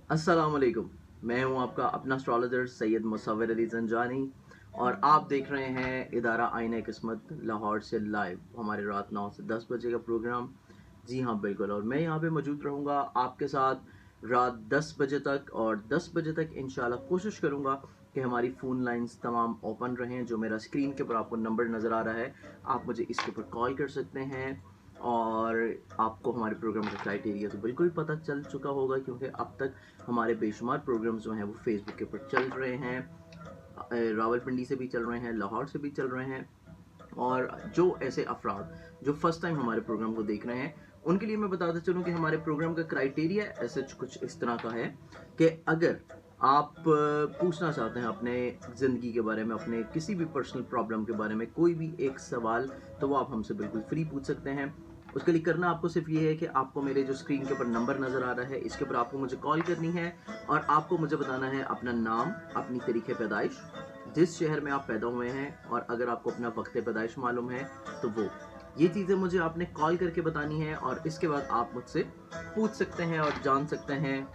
अस्सलाम वालेकुम। मैं हूं आपका अपना एस्ट्रोलॉजर सैयद मुसव्विर अली ज़ंजानी और आप देख रहे हैं इदारा आईने किस्मत लाहौर से लाइव हमारे रात 9 से 10 बजे का प्रोग्राम। जी हाँ बिल्कुल, और मैं यहाँ पे मौजूद रहूँगा आपके साथ रात 10 बजे तक, और 10 बजे तक इंशाल्लाह कोशिश करूँगा कि हमारी फ़ोन लाइंस तमाम ओपन रहें। जो मेरा स्क्रीन के ऊपर आपको नंबर नज़र आ रहा है, आप मुझे इसके ऊपर कॉल कर सकते हैं। और आपको हमारे प्रोग्राम का क्राइटेरिया तो बिल्कुल पता चल चुका होगा, क्योंकि अब तक हमारे बेशुमार प्रोग्राम्स जो हैं वो फेसबुक के ऊपर चल रहे हैं। रावलपिंडी से भी चल रहे हैं, लाहौर से भी चल रहे हैं। और जो ऐसे अफराद जो फर्स्ट टाइम हमारे प्रोग्राम को देख रहे हैं, उनके लिए मैं बताता चलूँ कि हमारे प्रोग्राम का क्राइटेरिया ऐसे कुछ इस तरह का है कि अगर आप पूछना चाहते हैं अपने ज़िंदगी के बारे में, अपने किसी भी पर्सनल प्रॉब्लम के बारे में कोई भी एक सवाल, तो वो आप हमसे बिल्कुल फ्री पूछ सकते हैं। उसके लिए करना आपको सिर्फ ये है कि आपको मेरे जो स्क्रीन के ऊपर नंबर नज़र आ रहा है, इसके ऊपर आपको मुझे कॉल करनी है और आपको मुझे बताना है अपना नाम, अपनी तारीख़ पैदाइश, जिस शहर में आप पैदा हुए हैं, और अगर आपको अपना वक्त पैदाइश मालूम है तो वो ये चीज़ें मुझे आपने कॉल करके बतानी है। और इसके बाद आप मुझसे पूछ सकते हैं और जान सकते हैं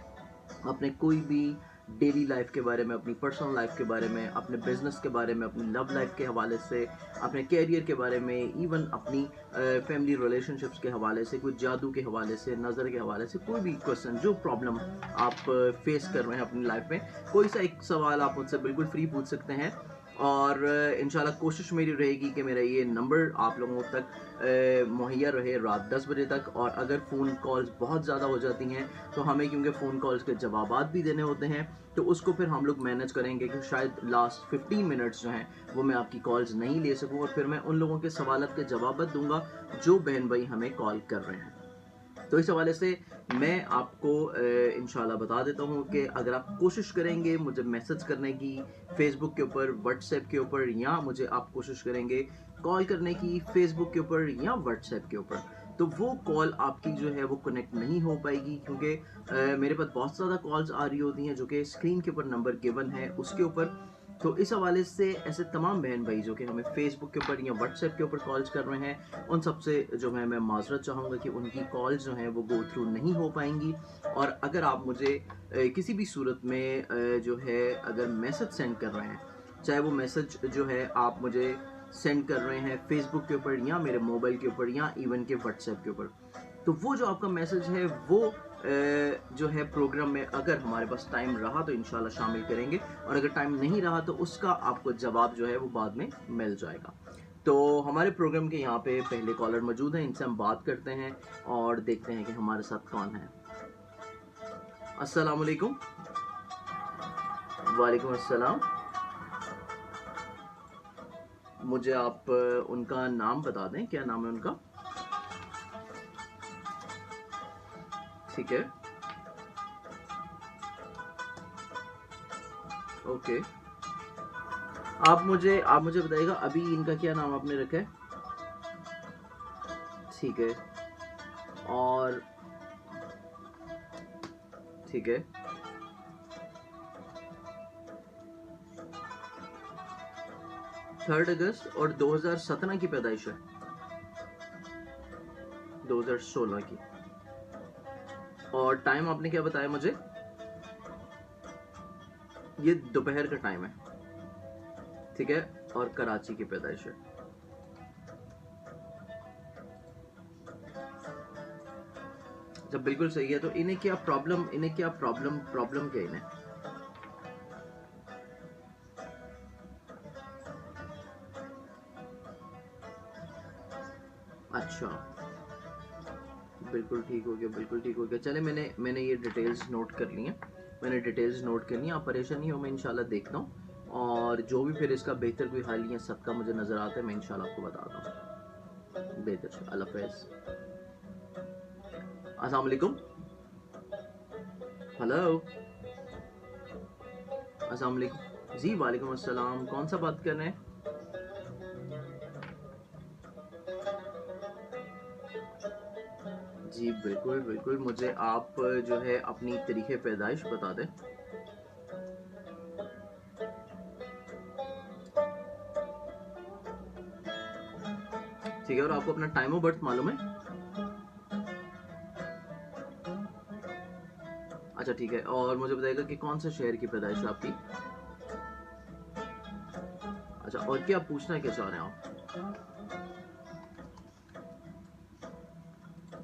अपने कोई भी डेली लाइफ के बारे में, अपनी पर्सनल लाइफ के बारे में, अपने बिजनेस के बारे में, अपनी लव लाइफ के हवाले से, अपने कैरियर के बारे में, इवन अपनी फैमिली रिलेशनशिप्स के हवाले से, कोई जादू के हवाले से, नज़र के हवाले से, कोई भी क्वेश्चन, जो प्रॉब्लम आप फेस कर रहे हैं अपनी लाइफ में, कोई सा एक सवाल आप मुझसे बिल्कुल फ्री पूछ सकते हैं। और इंशाल्लाह कोशिश मेरी रहेगी कि मेरा ये नंबर आप लोगों तक मुहैया रहे रात 10 बजे तक। और अगर फ़ोन कॉल्स बहुत ज़्यादा हो जाती हैं तो हमें, क्योंकि फ़ोन कॉल्स के जवाबात भी देने होते हैं, तो उसको फिर हम लोग मैनेज करेंगे कि शायद लास्ट 15 मिनट्स जो हैं वो मैं आपकी कॉल्स नहीं ले सकूँ, और फिर मैं उन लोगों के सवालत के जवाब दूंगा जो बहन भाई हमें कॉल कर रहे हैं। तो इस हवाले से मैं आपको इंशाल्लाह बता देता हूँ कि अगर आप कोशिश करेंगे मुझे मैसेज करने की फेसबुक के ऊपर, व्हाट्सएप के ऊपर, या मुझे आप कोशिश करेंगे कॉल करने की फेसबुक के ऊपर या व्हाट्सएप के ऊपर, तो वो कॉल आपकी जो है वो कनेक्ट नहीं हो पाएगी, क्योंकि मेरे पास बहुत ज़्यादा कॉल्स आ रही होती हैं जो कि स्क्रीन के ऊपर नंबर गिवन है उसके ऊपर। तो इस हवाले से ऐसे तमाम बहन भाई जो कि हमें फेसबुक के ऊपर या व्हाट्सएप के ऊपर कॉल्स कर रहे हैं, उन सबसे जो है मैं माजरत चाहूँगा कि उनकी कॉल्स जो हैं वो गो थ्रू नहीं हो पाएंगी। और अगर आप मुझे किसी भी सूरत में जो है अगर मैसेज सेंड कर रहे हैं, चाहे वो मैसेज जो है आप मुझे सेंड कर रहे हैं फेसबुक के ऊपर या मेरे मोबाइल के ऊपर या इवन के व्हाट्सएप के ऊपर, तो वो जो आपका मैसेज है वो जो है प्रोग्राम में अगर हमारे पास टाइम रहा तो इंशाल्लाह शामिल करेंगे, और अगर टाइम नहीं रहा तो उसका आपको जवाब जो है वो बाद में मिल जाएगा। तो हमारे प्रोग्राम के यहाँ पे पहले कॉलर मौजूद हैं, इनसे हम बात करते हैं और देखते हैं कि हमारे साथ कौन है। अस्सलाम वालेकुम। वालेकुम अस्सलाम। मुझे आप उनका नाम बता दें, क्या नाम है उनका? ठीक है। ओके। आप मुझे बताइएगा अभी इनका क्या नाम आपने रखा है? ठीक है। और ठीक है। 3 अगस्त और 2017 की पैदाइश है? 2016 की। और टाइम आपने क्या बताया मुझे? ये दोपहर का टाइम है। ठीक है। और कराची की पैदाइश है। जब बिल्कुल सही है, तो इन्हें क्या प्रॉब्लम क्या इन्हें? अच्छा, बिल्कुल ठीक हो गया, बिल्कुल ठीक हो गया। चले, मैंने ये डिटेल्स नोट कर ली हैं। आप परेशान नहीं हो, मैं इंशाल्लाह देखता हूँ, और जो भी फिर इसका बेहतर कोई हल या सदका मुझे नज़र आता है मैं इंशाल्लाह आपको बताता हूँ। बेहतर से अल्लाह हाफ़िज़। अस्सलाम वालेकुम। हेलो। अस्सलाम वालेकुम जी। वालेकुम अस्सलाम। कौन सा बात कर रहे हैं? जी बिल्कुल बिल्कुल, मुझे आप जो है अपनी तारीख़ पैदाइश बता दें। ठीक है। और आपको अपना टाइम ऑफ बर्थ मालूम है? अच्छा ठीक है, और मुझे बताइएगा कि कौन से शहर की पैदाइश है आपकी। अच्छा, और क्या पूछना क्या चाह रहे हैं आप।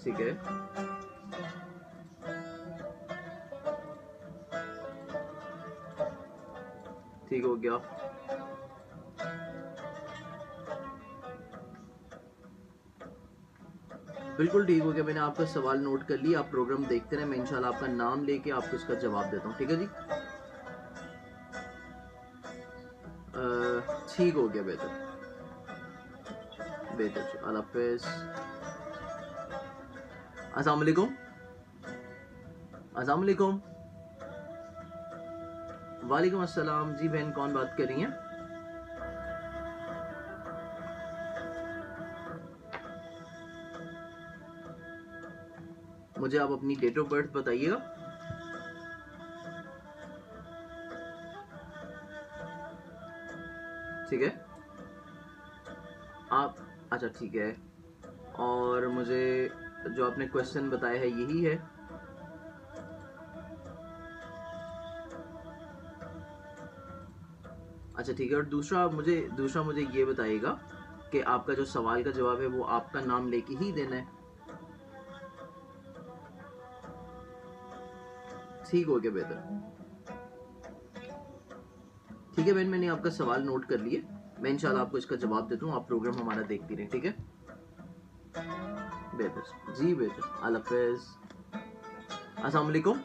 ठीक है, ठीक हो गया। बिल्कुल ठीक हो गया, मैंने आपका सवाल नोट कर लिया। आप प्रोग्राम देखते रहे, मैं इंशाल्लाह आपका नाम लेके आपको इसका जवाब देता हूँ। ठीक है जी, ठीक हो गया, बेहतर बेहतर। अल्लाह हाफिज़। अस्सलाम वालेकुम। अस्सलाम वालेकुम। वालेकुम अस्सलाम। जी बहन, कौन बात कर रही हैं। मुझे आप अपनी डेट ऑफ बर्थ बताइएगा। ठीक है, आप, अच्छा ठीक है, और मुझे जो आपने क्वेश्चन बताया है यही है। अच्छा ठीक है, और दूसरा मुझे ये बताइएगा कि आपका जो सवाल का जवाब है वो आपका नाम लेके ही देना है। ठीक हो गया, बेहतर। ठीक है बहन, मैंने आपका सवाल नोट कर लिया, मैं इंशाल्लाह आपको इसका जवाब देता हूँ। आप प्रोग्राम हमारा देखती रहें। ठीक है, बेहतर जी, बेहतर। अल्लाह हाफिज़। अस्सलाम वालेकुम।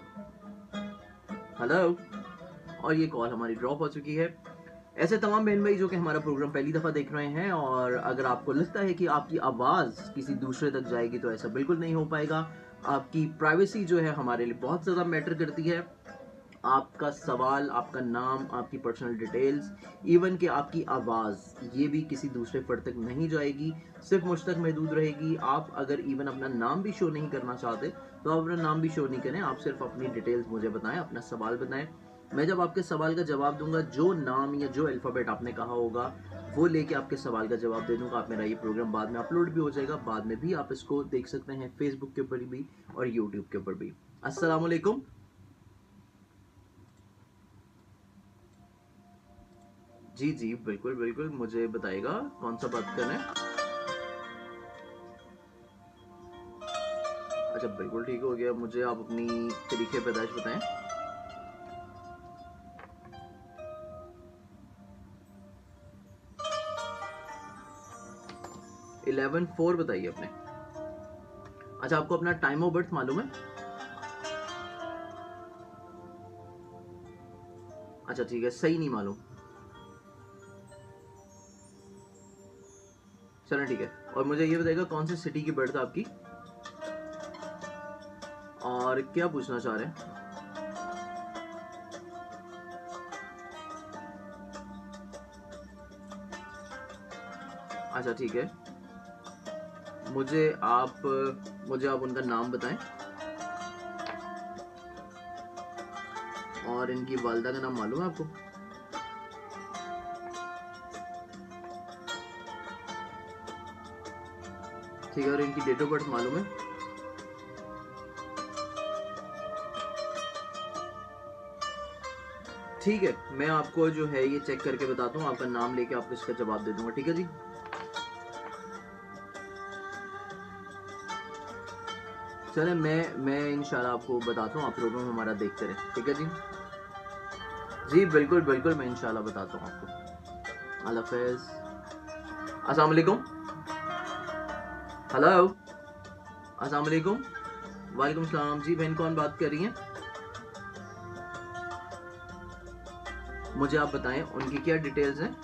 हेलो। और ये कॉल हमारी ड्रॉप हो चुकी है। ऐसे तमाम बहन भाई जो कि हमारा प्रोग्राम पहली दफ़ा देख रहे हैं, और अगर आपको लगता है कि आपकी आवाज़ किसी दूसरे तक जाएगी, तो ऐसा बिल्कुल नहीं हो पाएगा। आपकी प्राइवेसी जो है हमारे लिए बहुत ज़्यादा मैटर करती है। आपका सवाल, आपका नाम, आपकी पर्सनल डिटेल्स, इवन कि आपकी आवाज़, ये भी किसी दूसरे फर्द तक नहीं जाएगी, सिर्फ मुझ तक महदूद रहेगी। आप अगर इवन अपना नाम भी शो नहीं करना चाहते, तो आप अपना नाम भी शो नहीं करें, आप सिर्फ अपनी डिटेल्स मुझे बताएं, अपना सवाल बताएं। मैं जब आपके सवाल का जवाब दूंगा, जो नाम या जो अल्फ़ाबेट आपने कहा होगा वो लेके आपके सवाल का जवाब दे दूंगा। आप मेरा ये प्रोग्राम बाद में अपलोड भी हो जाएगा, बाद में भी आप इसको देख सकते हैं, फेसबुक के ऊपर भी और यूट्यूब के ऊपर भी। अस्सलाम वालेकुम। जी जी, बिल्कुल बिल्कुल, मुझे बताइएगा कौन सा बात करना है। अच्छा, बिल्कुल ठीक हो गया। मुझे आप अपनी तरीके पैदाइश बताएं। 11/4 बताइए अपने। अच्छा, आपको अपना टाइम ऑफ बर्थ मालूम है। अच्छा ठीक है, सही नहीं मालूम। चलो ठीक है, और मुझे ये बताइएगा कौन सी सिटी की बर्थ है आपकी, और क्या पूछना चाह रहे हैं। अच्छा ठीक है, मुझे आप मुझे आप उनका नाम बताएं, और इनकी वालदा का नाम मालूम है आपको। ठीक है, और इनकी डेट ऑफ बर्थ मालूम है। ठीक है, मैं आपको जो है ये चेक करके बताता हूँ, आपका नाम लेके आपको इसका जवाब दे दूंगा। ठीक है जी, चले मैं इंशाल्लाह आपको बताता हूँ, आप प्रोग्राम हमारा देखते रहे। ठीक है जी, जी बिल्कुल बिल्कुल, मैं इंशाल्लाह बताता हूँ आपको। अल्लाह हाफिज़। अस्सलाम वालेकुम। हेलो। अस्सलाम वालेकुम। वालेकुम सलाम। जी बहन, कौन बात कर रही हैं। मुझे आप बताएं उनकी क्या डिटेल्स हैं,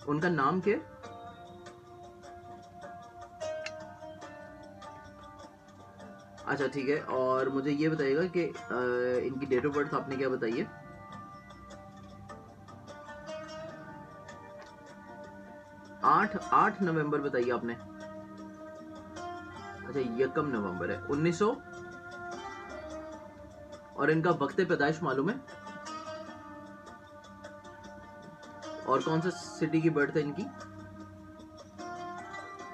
उनका नाम क्या है। अच्छा ठीक है, और मुझे ये बताइएगा कि इनकी डेट ऑफ बर्थ आपने क्या बताई है। 8 नवंबर बताइए आपने। अच्छा, यकम नवंबर है 1900। और इनका वक्त पैदाइश मालूम है, और कौन सा सिटी की बर्थ है इनकी,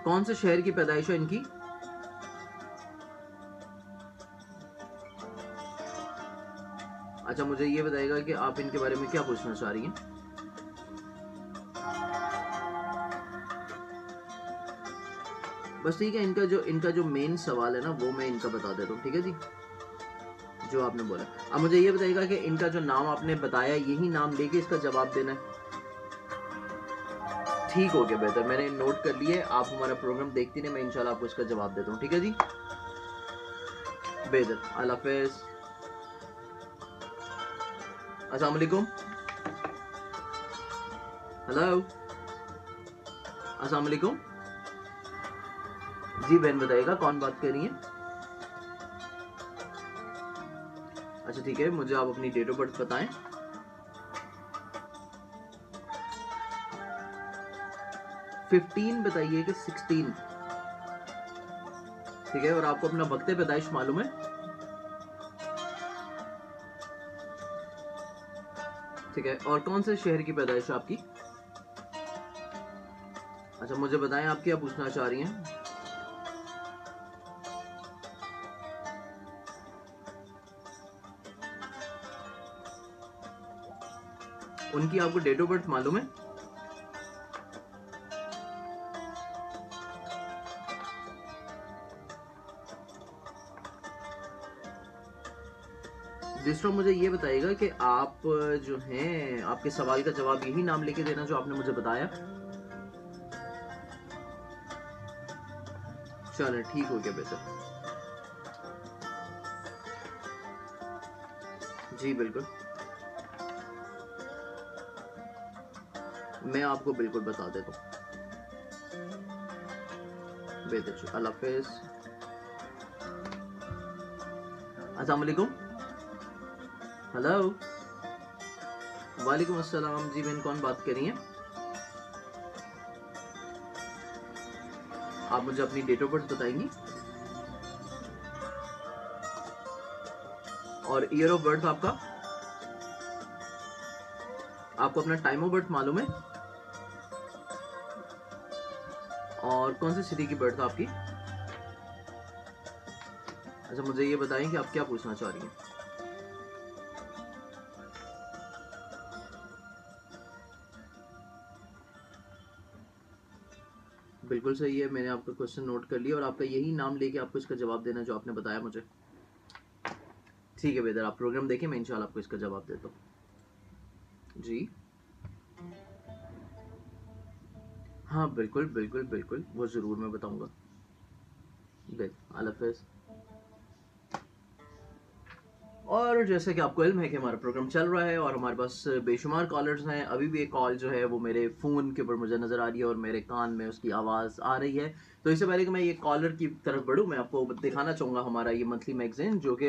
कौन से शहर की पैदाइश है इनकी। अच्छा, मुझे ये बताइएगा कि आप इनके बारे में क्या पूछना चाह रही हैं। बस ठीक है, इनका जो मेन सवाल है ना वो मैं इनका बता देता हूँ, ठीक है जी, जो आपने बोला। अब मुझे ये बताइएगा कि इनका जो नाम आपने बताया यही नाम लेके इसका जवाब देना है। ठीक हो गया, बेहतर, मैंने नोट कर लिए। आप हमारा प्रोग्राम देखती रहे, मैं इंशाल्लाह आपको इसका जवाब देता हूँ, ठीक है जी। बेहतर, अल्लाह हाफिज़। अस्सलाम वालेकुम, हेलो, अस्सलाम वालेकुम जी। बहन बताइएगा कौन बात कर रही हैं। अच्छा ठीक है, मुझे आप अपनी डेट ऑफ बर्थ बताएं। 15 बताइए कि 16? ठीक है, और आपको अपना वक्त पैदाइश मालूम है? ठीक है, और कौन से शहर की पैदाइश है आपकी? अच्छा, मुझे बताएं आप क्या पूछना चाह रही हैं। उनकी आपको डेट ऑफ बर्थ मालूम है? जिसको मुझे ये बताइएगा कि आप जो हैं, आपके सवाल का जवाब यही नाम लेके देना जो आपने मुझे बताया। चलो ठीक हो गया, बेहतर। जी बिल्कुल, मैं आपको बिल्कुल बता देता हूँ। बेहतर, अल्लाह हाफिज़। अस्सलाम वालेकुम, हेलो, वालेकुम अस्सलाम जी। बहन कौन बात कर रही हैं? आप मुझे अपनी डेट ऑफ बर्थ बताएंगी और ईयर ऑफ बर्थ आपका। आपको अपना टाइम ऑफ बर्थ मालूम है और कौन सी सिटी की बर्थ आपकी? अच्छा, मुझे ये बताएं कि आप क्या पूछना चाह रही हैं। बिल्कुल सही है, मैंने आपका क्वेश्चन नोट कर लिया और आपका यही नाम लेके आपको इसका जवाब देना जो आपने बताया मुझे। ठीक है बेहतर, आप प्रोग्राम देखें, मैं इंशाल्लाह आपको इसका जवाब देता हूँ जी। हाँ बिल्कुल बिल्कुल बिल्कुल, वो ज़रूर मैं बताऊंगा। अल्लाह हाफिज़। और जैसे कि आपको इल्म है कि हमारा प्रोग्राम चल रहा है और हमारे पास बेशुमार कॉलर्स हैं। अभी भी एक कॉल जो है वो मेरे फ़ोन के ऊपर मुझे नज़र आ रही है और मेरे कान में उसकी आवाज़ आ रही है। तो इससे पहले कि मैं ये कॉलर की तरफ बढ़ूँ, मैं आपको दिखाना चाहूँगा हमारा ये मंथली मैगज़ीन, जो कि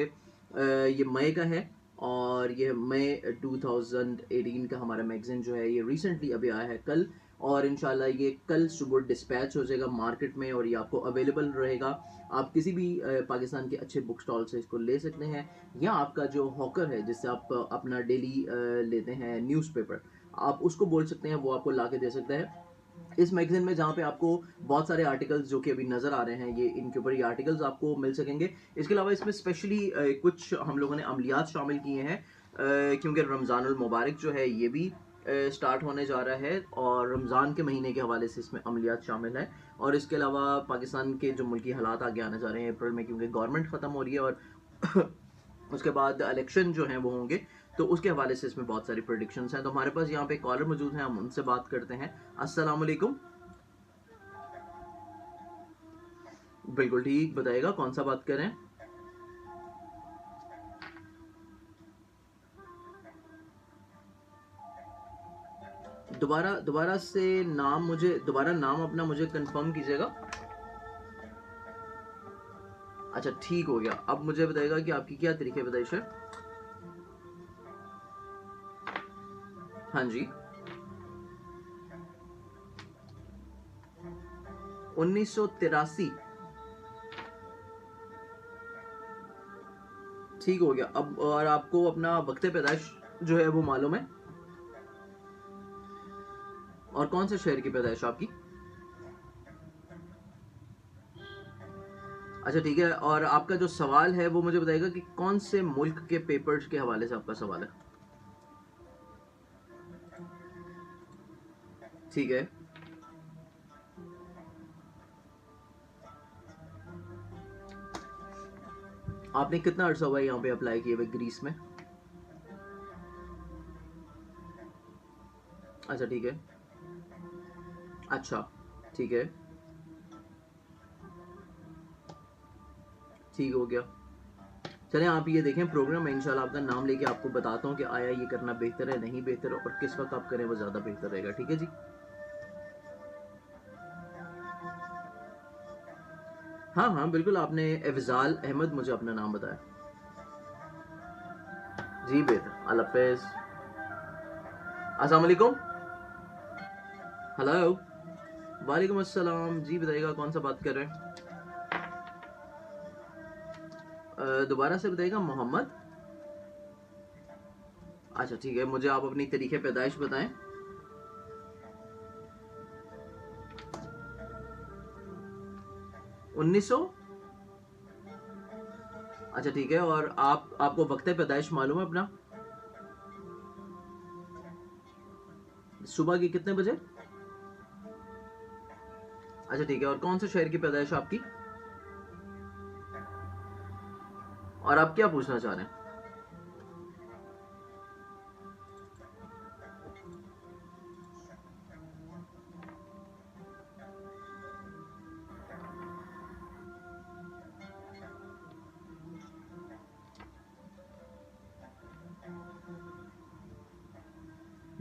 ये मई का है। और ये मई 2018 का हमारा मैगज़ीन जो है ये रिसेंटली अभी आया है कल। और इंशाल्लाह ये कल सुबह डिस्पैच हो जाएगा मार्केट में और ये आपको अवेलेबल रहेगा। आप किसी भी पाकिस्तान के अच्छे बुक स्टॉल से इसको ले सकते हैं, या आपका जो हॉकर है जिससे आप अपना डेली लेते हैं न्यूज़पेपर, आप उसको बोल सकते हैं, वो आपको ला के दे सकता है इस मैगजीन में, जहाँ पे आपको बहुत सारे आर्टिकल्स जो कि अभी नज़र आ रहे हैं, ये इनके ऊपर ये आर्टिकल्स आपको मिल सकेंगे। इसके अलावा इसमें स्पेशली कुछ हम लोगों ने अमलियात शामिल किए हैं, क्योंकि रमज़ानुल मुबारक जो है ये भी स्टार्ट होने जा रहा है और रमज़ान के महीने के हवाले से इसमें अमलियात शामिल है। और इसके अलावा पाकिस्तान के जो मुल्की हालात आगे आने जा रहे हैं अप्रैल में, क्योंकि गवर्नमेंट ख़त्म हो रही है और उसके बाद इलेक्शन जो हैं वो होंगे, तो उसके हवाले से इसमें बहुत सारी प्रेडिक्शंस हैं। तो हमारे पास यहाँ पे कॉलर मौजूद हैं, हम उनसे बात करते हैं। अस्सलाम वालेकुम। बिल्कुल ठीक, बताइएगा कौन सा बात कर रहे हैं। दोबारा दोबारा से नाम, मुझे दोबारा नाम अपना मुझे कंफर्म कीजिएगा। अच्छा ठीक हो गया, अब मुझे बताइएगा कि आपकी क्या तरीके बताइश है। हाँ जी, 1983। ठीक हो गया। अब और आपको अपना वक्त पैदाइश जो है वो मालूम है और कौन से शहर की पैदाइश आपकी? अच्छा ठीक है, और आपका जो सवाल है वो मुझे बताइएगा कि कौन से मुल्क के पेपर्स के हवाले से आपका सवाल है। ठीक है, आपने कितना अर्सा हुआ है यहाँ पे अप्लाई किए हुए ग्रीस में? अच्छा ठीक है, अच्छा ठीक है, ठीक हो गया। चलें आप ये देखें प्रोग्राम में इंशाल्लाह आपका नाम लेके आपको बताता हूँ कि आया ये करना बेहतर है, नहीं बेहतर है, और किस वक्त आप करें वो ज़्यादा बेहतर रहेगा। ठीक है जी, हाँ हाँ बिल्कुल, आपने एफजाल अहमद मुझे अपना नाम बताया। जी बेहतर, अल्लाह हाफिज़। अस्सलाम वालेकुम। हेलो, वालेकुम अस्सलाम। जी बताइएगा कौन सा बात कर रहे हैं? दोबारा से बताइएगा। मोहम्मद। अच्छा ठीक है, मुझे आप अपनी तरीके पैदाइश बताएं। 1900। अच्छा ठीक है, और आपको वक्त पैदाइश मालूम है अपना? सुबह के कितने बजे? अच्छा ठीक है, और कौन से शहर की पैदाइश है आपकी? और आप क्या पूछना चाह रहे हैं?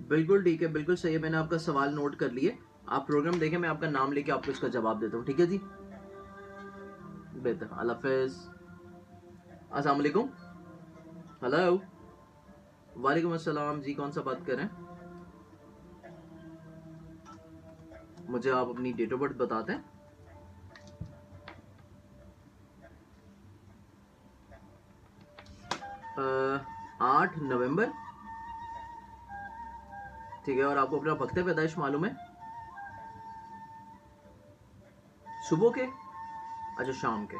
बिल्कुल ठीक है, बिल्कुल सही है, मैंने आपका सवाल नोट कर लिए। आप प्रोग्राम देखें, मैं आपका नाम लेके आपको इसका जवाब देता हूँ। ठीक है जी, बेहतर, अल्लाह हाफिज़। अस्सलाम वालेकुम। हेलो, वालेकुम अस्सलाम। जी कौन सा बात कर रहे हैं? मुझे आप अपनी डेट ऑफ बर्थ बताते हैं? 8 नवंबर। ठीक है, और आपको अपना वक्त पैदाइश मालूम है? सुबह के? अच्छा शाम के।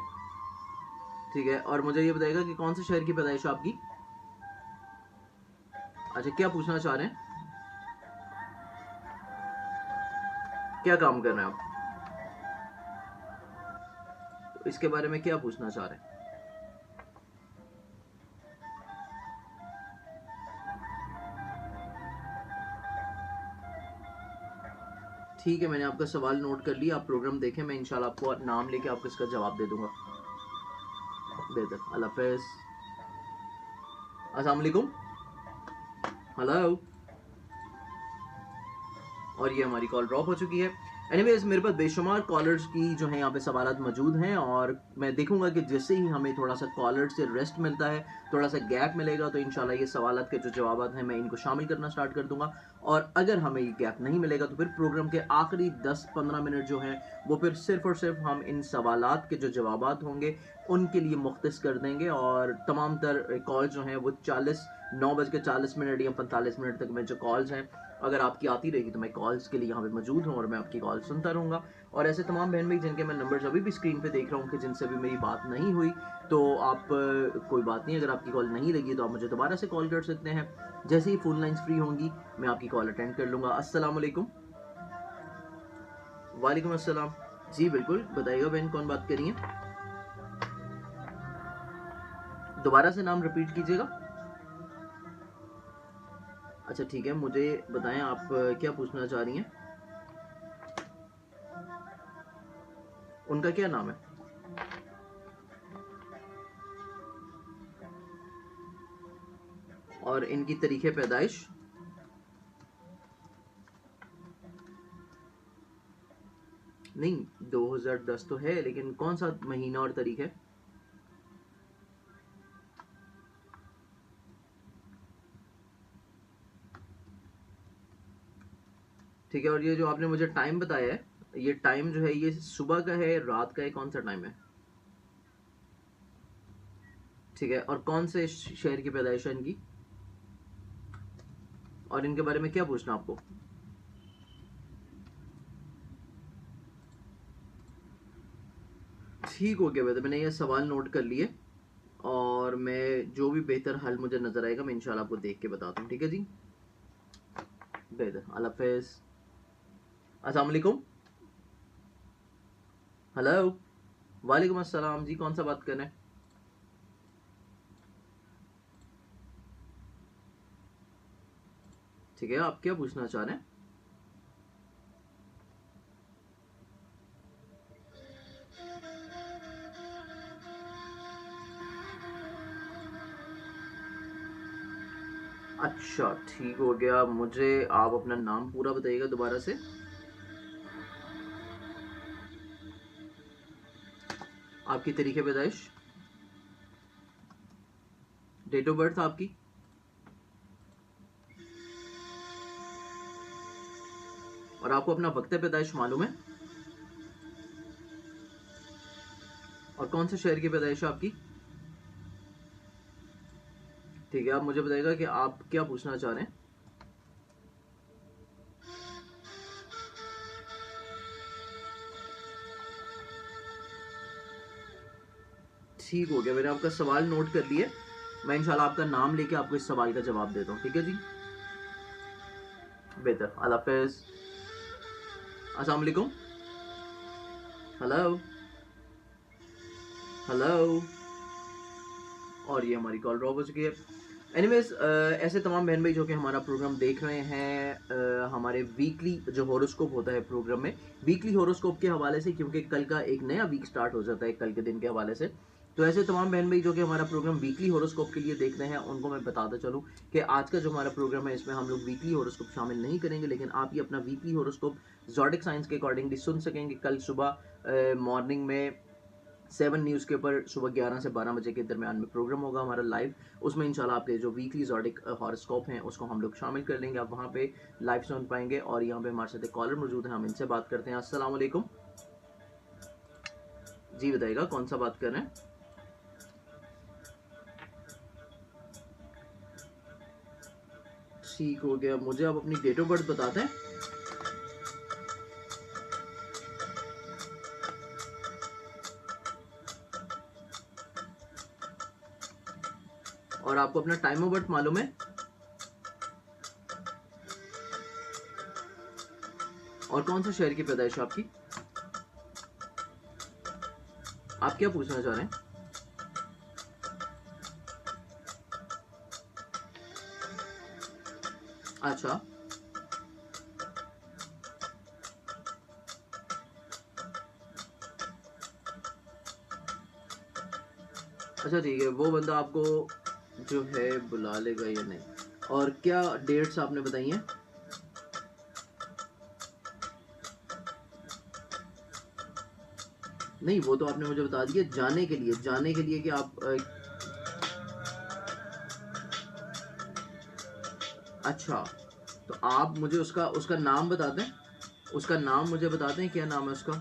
ठीक है, और मुझे ये बताइएगा कि कौन से शहर की पैदाइश है आपकी? अच्छा, क्या पूछना चाह रहे हैं? क्या काम कर रहे हैं आप? तो इसके बारे में क्या पूछना चाह रहे हैं? ठीक है, मैंने आपका सवाल नोट कर लिया। आप प्रोग्राम देखें, मैं इंशाल्लाह आपको नाम लेके आपको इसका जवाब दे दूंगा। बेहतर, अल्लाह हाफिज़। अस्सलाम वालेकुम। हेलो, और ये हमारी कॉल ड्रॉप हो चुकी है। एनीवेज, मेरे पास बेशुमार कॉलर्स की जो है यहाँ पे सवालात मौजूद हैं, और मैं देखूंगा कि जैसे ही हमें थोड़ा सा कॉलर से रेस्ट मिलता है, थोड़ा सा गैप मिलेगा, तो इंशाल्लाह ये सवालात के जो जवाब हैं मैं इनको शामिल करना स्टार्ट कर दूंगा। और अगर हमें ये गैप नहीं मिलेगा तो फिर प्रोग्राम के आखिरी 10-15 मिनट जो हैं वो फिर सिर्फ और सिर्फ हम इन सवालात के जो जवाबात होंगे उनके लिए मुख्तस कर देंगे। और तमाम तर कॉल जो हैं वो 9:40 या 45 मिनट तक में जो कॉल्स हैं, अगर आपकी आती रहेगी तो मैं कॉल्स के लिए यहाँ पे मौजूद हूँ और मैं आपकी कॉल सुनता रहूँगा। और ऐसे तमाम बहन भाई जिनके मैं नंबर्स अभी भी स्क्रीन पे देख रहा हूँ कि जिनसे अभी मेरी बात नहीं हुई, तो आप कोई बात नहीं, अगर आपकी कॉल नहीं लगी तो आप मुझे दोबारा से कॉल कर सकते हैं। जैसे ही फ़ोन लाइन्स फ्री होंगी मैं आपकी कॉल अटेंड कर लूँगा। अस्सलाम वालेकुम। वालेकुम अस्सलाम। जी बिल्कुल, बताइएगा बहन, कौन बात करिए? दोबारा से नाम रिपीट कीजिएगा। अच्छा ठीक है, मुझे बताएं आप क्या पूछना चाह रही हैं? उनका क्या नाम है? और इनकी तरीके पैदाइश? नहीं, 2010 तो है, लेकिन कौन सा महीना और तारीख है? ठीक है, और ये जो आपने मुझे टाइम बताया है, ये टाइम जो है ये सुबह का है, रात का है, कौन सा टाइम है? ठीक है, और कौन से शहर की पैदाइश है इनकी? और इनके बारे में क्या पूछना आपको? ठीक हो गया बेटा, मैंने ये सवाल नोट कर लिए और मैं जो भी बेहतर हल मुझे नज़र आएगा मैं इंशाल्लाह आपको देख के बताता हूँ। ठीक है जी, बेहतर, अल्लाह हाफिज़। अस्सलाम वालेकुम। हेलो, वालेकुम अस्सलाम जी, कौन सा बात कर रहे हैं? ठीक है, आप क्या पूछना चाह रहे हैं? अच्छा ठीक हो गया, मुझे आप अपना नाम पूरा बताइएगा दोबारा से। आपकी तरीके पैदाइश, डेट ऑफ बर्थ आपकी, और आपको अपना वक्त पैदाइश मालूम है? और कौन से शहर की पैदाइश है आपकी? ठीक है, आप मुझे बताइएगा कि आप क्या पूछना चाह रहे हैं। ठीक हो गया, मैंने आपका सवाल नोट कर लिया। मैं इंशाल्लाह आपका नाम लेके आपको इस सवाल का जवाब देता हूँ। ठीक है जी, बेहतर, अल्लाह हाफिज़। अस्सलाम वालेकुम। हेलो हेलो, और ये हमारी कॉल ड्रॉप हो चुकी है। एनीवेज, ऐसे तमाम बहन भाई जो कि हमारा प्रोग्राम देख रहे हैं, हमारे वीकली जो हॉरोस्कोप होता है प्रोग्राम में, वीकली हॉरोस्कोप के हवाले से, क्योंकि कल का एक नया वीक स्टार्ट हो जाता है कल के दिन के हवाले से, तो ऐसे तमाम बहन भाई जो कि हमारा प्रोग्राम वीकली हॉरोस्कोप के लिए देख रहे हैं उनको मैं बताता चलूँ कि आज का जो हमारा प्रोग्राम है इसमें हम लोग वीकली हॉरोस्कोप शामिल नहीं करेंगे, लेकिन आप ये अपना वीकली हॉरोस्कोप ज़ोडिक साइंस के अकॉर्डिंगली सुन सकेंगे कल सुबह मॉर्निंग में 7 न्यूज़ के ऊपर सुबह 11 से 12 बजे के दरमियान में प्रोग्राम होगा हमारा लाइव। उसमें इंशाल्लाह आपके जो वीकली ज़ोडिक हॉरोस्कोप हैं उसको हम लोग शामिल कर लेंगे, आप वहाँ पे लाइव सुन पाएंगे। और यहाँ पे हमारे साथ एक कॉलर मौजूद है, हम इनसे बात करते हैं। अस्सलाम वालेकुम जी, बताइएगा कौन सा बात कर रहे हैं? ठीक हो गया, मुझे आप अपनी डेट ऑफ बर्थ बताते हैं। और आपको अपना टाइम ऑफ बर्थ मालूम है? और कौन सा शहर की पैदाइश है आपकी? आप क्या पूछना चाह रहे हैं? अच्छा अच्छा, ठीक है, वो बंदा आपको जो है बुला लेगा या नहीं? और क्या डेट्स आपने बताई हैं? नहीं, वो तो आपने मुझे बता दिया जाने के लिए कि आप अच्छा, तो आप मुझे उसका उसका नाम बता दें। उसका नाम मुझे बता दें, क्या नाम है उसका?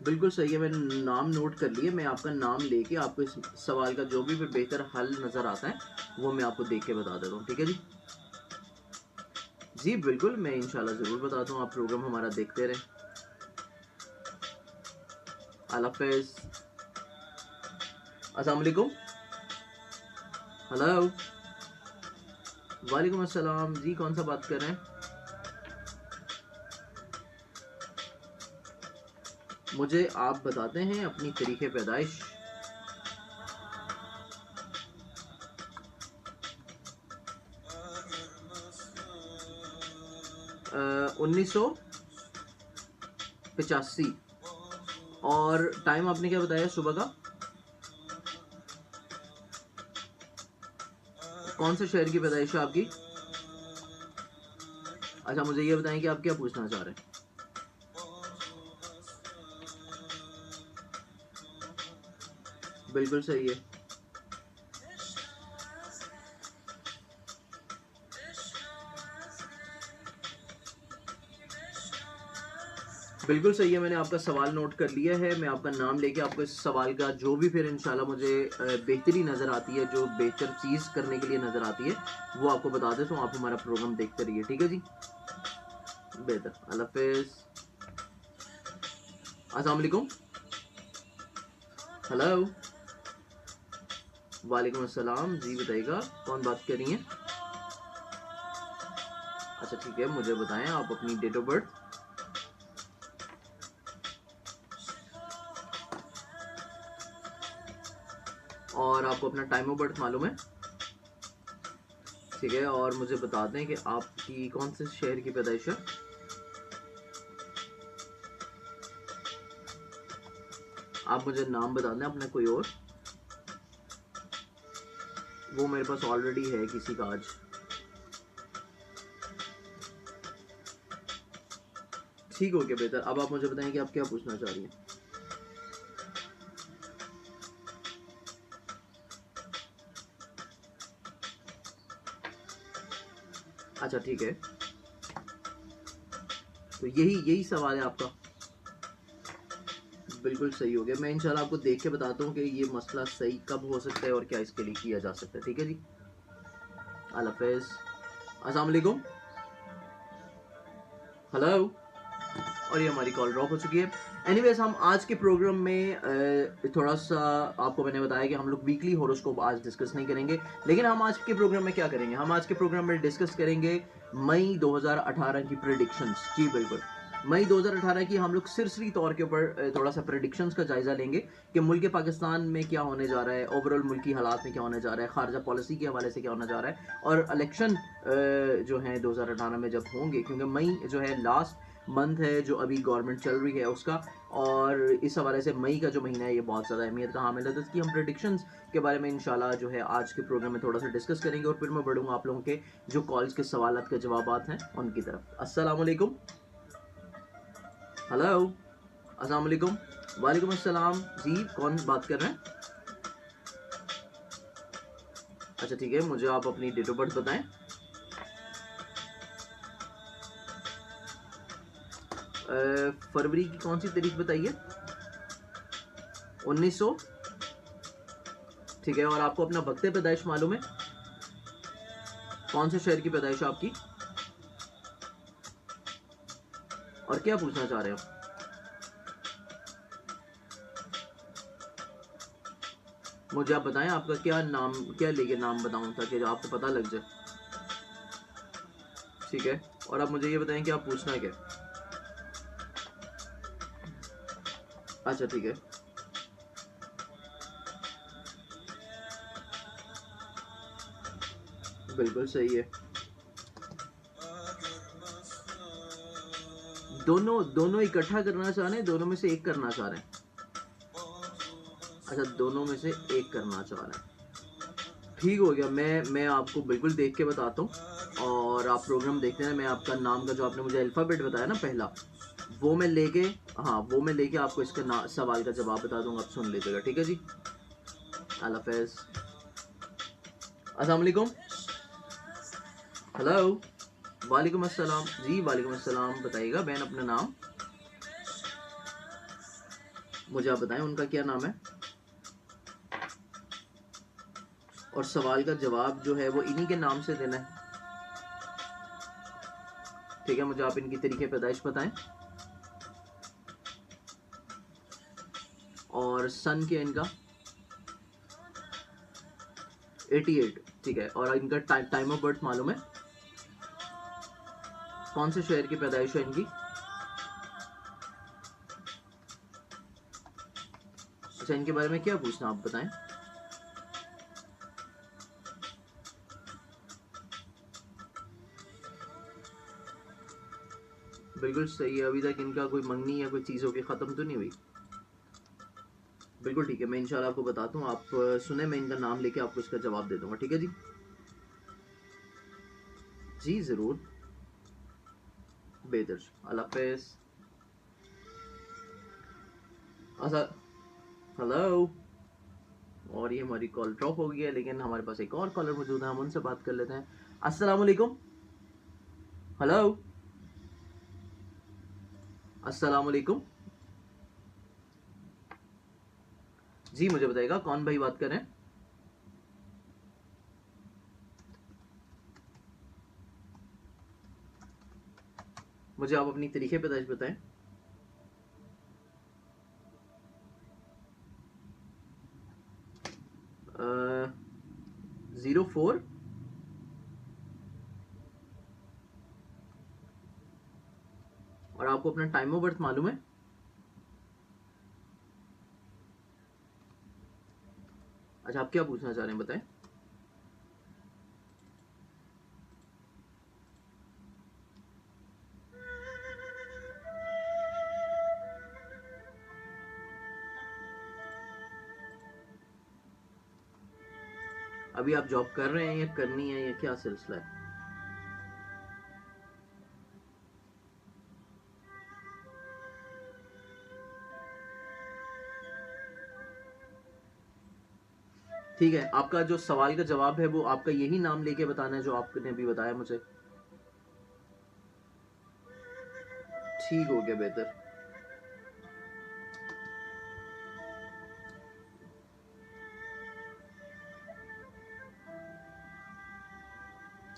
बिल्कुल सही है, मैंने नाम नोट कर लिए। मैं आपका नाम लेके आपको इस सवाल का जो भी बेहतर हल नज़र आता है वो मैं आपको देख के बता देता हूँ। ठीक है जी, जी बिल्कुल, मैं इंशाल्लाह ज़रूर बताता हूँ। आप प्रोग्राम हमारा देखते रहें। अल्लाह हाफिज़। अस्सलाम वालेकुम। हेलो, वालेकुम अस्सलाम जी, कौन सा बात कर रहे हैं? मुझे आप बताते हैं अपनी तरीके पैदाइश। 1985। और टाइम आपने क्या बताया सुबह का? कौन से शहर की पैदाइश है आपकी? अच्छा, मुझे ये बताएं कि आप क्या पूछना चाह रहे हैं। बिल्कुल सही है, बिल्कुल सही है, मैंने आपका सवाल नोट कर लिया है। मैं आपका नाम लेके आपको इस सवाल का जो भी फिर इंशाल्लाह मुझे बेहतरी नज़र आती है, जो बेहतर चीज़ करने के लिए नज़र आती है वो आपको बता देता हूँ। आप हमारा प्रोग्राम देखते रहिए। ठीक है जी, बेहतर, अल्लाह हाफिज। अस्सलाम वालेकुम। हेलो, वालेकुम अस्सलाम। जी बताइएगा, कौन बात कर रही हैं? अच्छा ठीक है, मुझे बताएं आप अपनी डेट ऑफ बर्थ। और आपको अपना टाइम ऑफ बर्थ मालूम है? ठीक है, और मुझे बता दें कि आपकी कौन से शहर की पैदाइश है? आप मुझे नाम बता दें अपना कोई और, वो मेरे पास ऑलरेडी है किसी का आज। ठीक हो गया, बेहतर। अब आप मुझे बताएं कि आप क्या पूछना चाह रही हैं। अच्छा ठीक है, तो यही सवाल है आपका। बिल्कुल सही हो गया। मैं इंशाल्लाह आपको देख के बताता हूँ कि ये मसला सही कब हो सकता है और क्या इसके लिए किया जा सकता है। ठीक है जी, अल्लाह हाफिज। अस्सलाम वालेकुम। हेलो, और ये हमारी कॉल ड्रॉप हो चुकी है। एनीवेज, हम आज के प्रोग्राम में थोड़ा सा आपको मैंने बताया कि हम लोग वीकली होरोस्कोप आज डिस्कस नहीं करेंगे, लेकिन हम आज के प्रोग्राम में क्या करेंगे, हम आज के प्रोग्राम में डिस्कस करेंगे मई 2018 की प्रेडिक्शंस। जी बिल्कुल, मई 2018 की हम लोग सिरसरी तौर के ऊपर थोड़ा सा प्रेडिक्शंस का जायजा लेंगे कि मुल्क पाकिस्तान में क्या होने जा रहा है, ओवरऑल मुल्की हालात में क्या होने जा रहा है, खारजा पॉलिसी के हवाले से क्या होने जा रहा है, और इलेक्शन जो है 2018 में जब होंगे, क्योंकि मई जो है लास्ट मंथ है जो अभी गवर्नमेंट चल रही है उसका, और इस हवाले से मई का जो महीना है ये बहुत ज़्यादा अहमियत का हामिल है। तो इसकी हम प्रेडिक्शंस के बारे में इंशाल्लाह जो है आज के प्रोग्राम में थोड़ा सा डिस्कस करेंगे, और फिर मैं बढ़ूंगा आप लोगों के जो कॉल्स के सवाल के जवाब हैं उनकी तरफ। अस्सलाम वालेकुम। हेलो, अस्सलाम वालेकुम। वालेकुम अस्सलाम। जी, कौन बात कर रहे हैं? अच्छा ठीक है, मुझे आप अपनी डेट ऑफ बर्थ बताएं। फरवरी की कौन सी तारीख बताइए? 1900। ठीक है, और आपको अपना वक्त पैदाइश मालूम है? कौन से शहर की पैदाइश है आपकी, और क्या पूछना चाह रहे हो? मुझे आप बताएं आपका क्या नाम, क्या लेके नाम बताऊं ताकि आपको पता लग जाए। ठीक है, और आप मुझे ये बताएं कि आप पूछना क्या। अच्छा ठीक है, बिल्कुल सही है। दोनों इकट्ठा करना चाह रहे हैं, दोनों में से एक करना चाह रहे हैं? अच्छा, दोनों में से एक करना चाह रहे हैं। ठीक हो गया, मैं आपको बिल्कुल देख के बताता हूँ, और आप प्रोग्राम देखते हैं। मैं आपका नाम का जो आपने मुझे अल्फ़ाबेट बताया ना पहला, वो मैं लेके, हाँ वो मैं लेके आपको इसका सवाल का जवाब बता दूंगा, आप सुन लीजिएगा। ठीक है जी, अल्लाह हाफिज़। अस्सलाम वालेकुम। हेलो, वालेकुम अस्सलाम। जी वालेकुम अस्सलाम। बताइएगा बहन अपना नाम, मुझे आप बताएं उनका क्या नाम है, और सवाल का जवाब जो है वो इन्हीं के नाम से देना है। ठीक है, मुझे आप इनकी तरीके पैदाइश बताएं, और सन के इनका 88। ठीक है, और इनका टाइम ऑफ बर्थ मालूम है? कौन से शहर की पैदाइश है इनकी? अच्छा, इनके बारे में क्या पूछना आप बताएं। बिल्कुल सही है, अभी तक इनका कोई मंगनी या कोई चीज़ होगी ख़त्म तो नहीं हुई। बिल्कुल ठीक है, मैं इंशाल्लाह आपको बताता हूँ, आप सुने, मैं इनका नाम लेके आपको इसका जवाब दे दूंगा। ठीक है जी, जी ज़रूर, बेहतर, अल्लाह हाफिज़। अच्छा, हेलो, और ये हमारी कॉल ड्रॉप हो गई है, लेकिन हमारे पास एक और कॉलर मौजूद है, हम उनसे बात कर लेते हैं। अस्सलाम वालेकुम। हेलो, अस्सलाम वालेकुम। जी मुझे बताइएगा कौन भाई बात कर रहे हैं? मुझे आप अपनी तरीके पैदाइश बताएं। अ, 04। और आपको अपना टाइम ऑफ बर्थ मालूम है? अच्छा, आप क्या पूछना चाह रहे हैं बताएं। अभी आप जॉब कर रहे हैं या करनी है या क्या सिलसिला है? ठीक है, आपका जो सवाल का जवाब है वो आपका यही नाम लेके बताना है जो आपने अभी बताया मुझे। ठीक हो गया, बेहतर।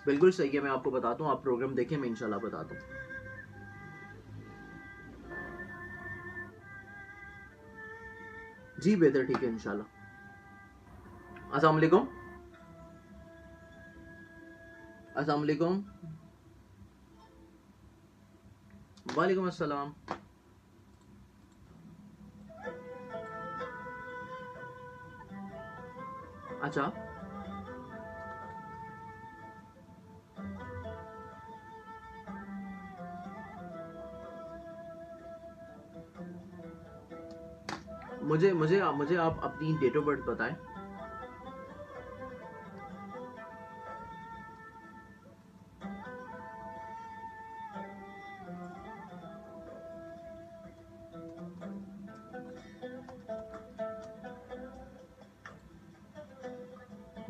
बिल्कुल सही है, मैं आपको बताता हूँ, आप प्रोग्राम देखें, मैं इंशाल्लाह बताता हूँ। जी बेहतर, ठीक है इंशाल्लाह। अस्सलाम वालेकुम। अस्सलाम वालेकुम। वालेकुम अस्सलाम। अच्छा, मुझे मुझे मुझे आप अपनी डेट ऑफ बर्थ बताएं।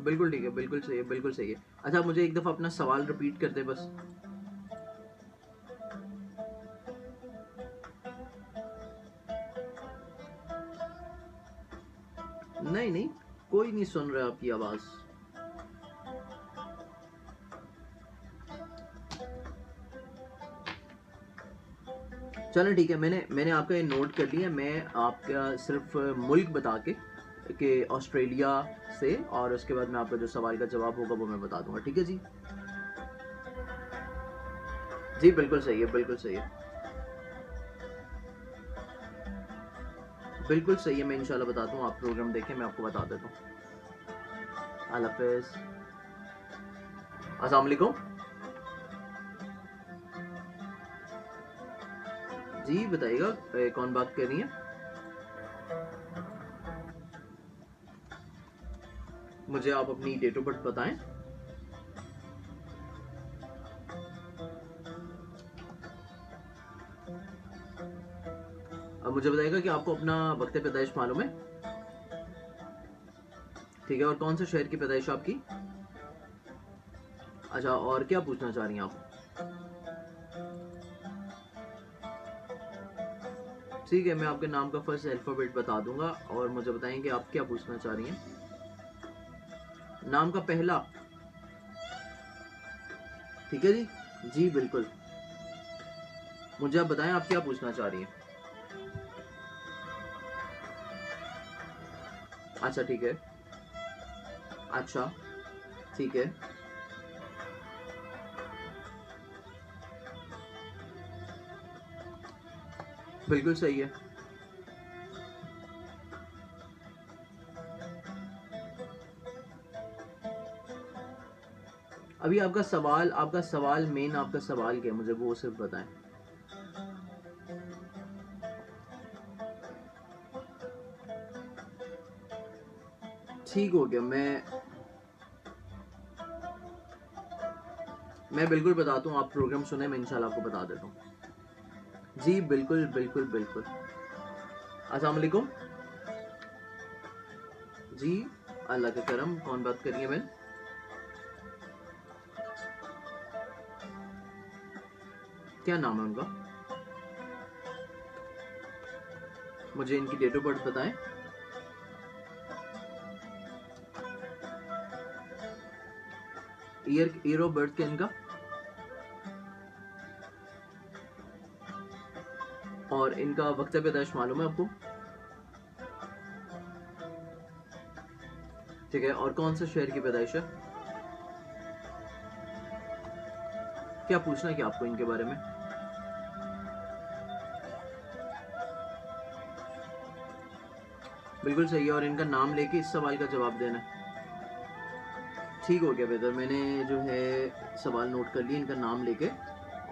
बिल्कुल ठीक है, बिल्कुल सही है, बिल्कुल सही है। अच्छा, मुझे एक दफ़ा अपना सवाल रिपीट कर दे बस। नहीं नहीं, कोई नहीं सुन रहा आपकी आवाज़। चलो ठीक है, मैंने मैंने आपका ये नोट कर लिया। मैं आपका सिर्फ मुल्क बता के कि ऑस्ट्रेलिया से, और उसके बाद मैं आपका जो सवाल का जवाब होगा वो मैं बता दूंगा। ठीक है जी? जी बिल्कुल सही है, बिल्कुल सही है, बिल्कुल सही है। मैं इंशाल्लाह बताता हूँ, आप प्रोग्राम देखें, मैं आपको बता देता हूँ। अल्लाह हाफिज़। अस्सलाम वालेकुम। जी बताइएगा, कौन बात कर रही है? मुझे आप अपनी डेट ऑफ बर्थ बताएं। अब मुझे बताइएगा कि आपको अपना वक्त पैदाइश मालूम है? ठीक है, और कौन से शहर की पैदाइश आपकी? अच्छा, और क्या पूछना चाह रही हैं आप? ठीक है, मैं आपके नाम का फर्स्ट अल्फ़ाबेट बता दूंगा, और मुझे बताएं कि आप क्या पूछना चाह रही हैं। नाम का पहला। ठीक है जी। जी बिल्कुल। मुझे आप बताएं, आप क्या पूछना चाह रही हैं। अच्छा ठीक है। अच्छा ठीक है। बिल्कुल सही है। अभी आपका सवाल मेन आपका सवाल क्या है, मुझे वो सिर्फ बताएं। ठीक हो गया, मैं बिल्कुल बताता हूँ, आप प्रोग्राम सुने, मैं इंशाल्लाह आपको बता देता हूँ। जी बिल्कुल बिल्कुल बिल्कुल। अस्सलाम वालेकुम। जी, अल्लाह का करम, कौन बात कर रही है बहन? क्या नाम है उनका? मुझे इनकी डेट ऑफ बर्थ बताएं। ईयर ईयर ऑफ बर्थ क्या इनका? और इनका वक्त पैदाइश मालूम है आपको? ठीक है, और कौन से शहर की पैदाइश है? क्या पूछना है क्या आपको इनके बारे में? बिल्कुल सही है, और इनका नाम लेके इस सवाल का जवाब देना है। ठीक हो गया बेहतर, मैंने जो है सवाल नोट कर लिया, इनका नाम लेके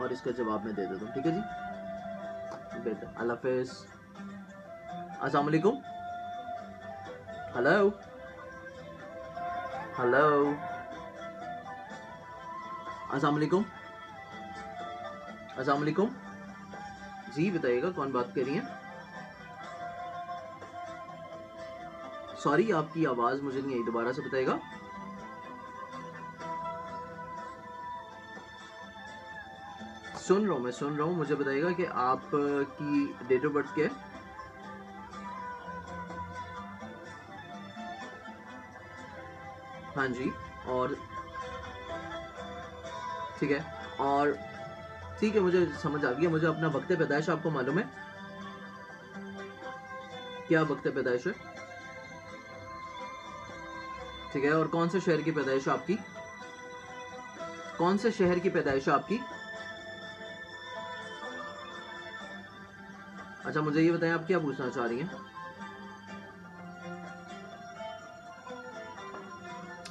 और इसका जवाब मैं दे देता हूँ। ठीक है जी, बेहतर। अल्लाह हाफिज़। अस्सलाम वालेकुम। हेलो हेलो, अस्सलाम वालेकुम। अस्सलाम वालेकुम जी, बताइएगा कौन बात कर रही हैं? सॉरी, आपकी आवाज़ मुझे नहीं आई, दोबारा से बताइएगा। सुन रहा हूँ, मैं सुन रहा हूँ, मुझे बताइएगा कि आप की डेट ऑफ बर्थ क्या है? हाँ जी, और ठीक है, और ठीक है, मुझे समझ आ गया। मुझे अपना वक्त पैदाइश आपको मालूम है? क्या वक्त पैदाइश है? ठीक है, और कौन से शहर की पैदाइश है आपकी? कौन से शहर की पैदाइश है आपकी? अच्छा, मुझे ये बताएं आप क्या पूछना चाह रही हैं?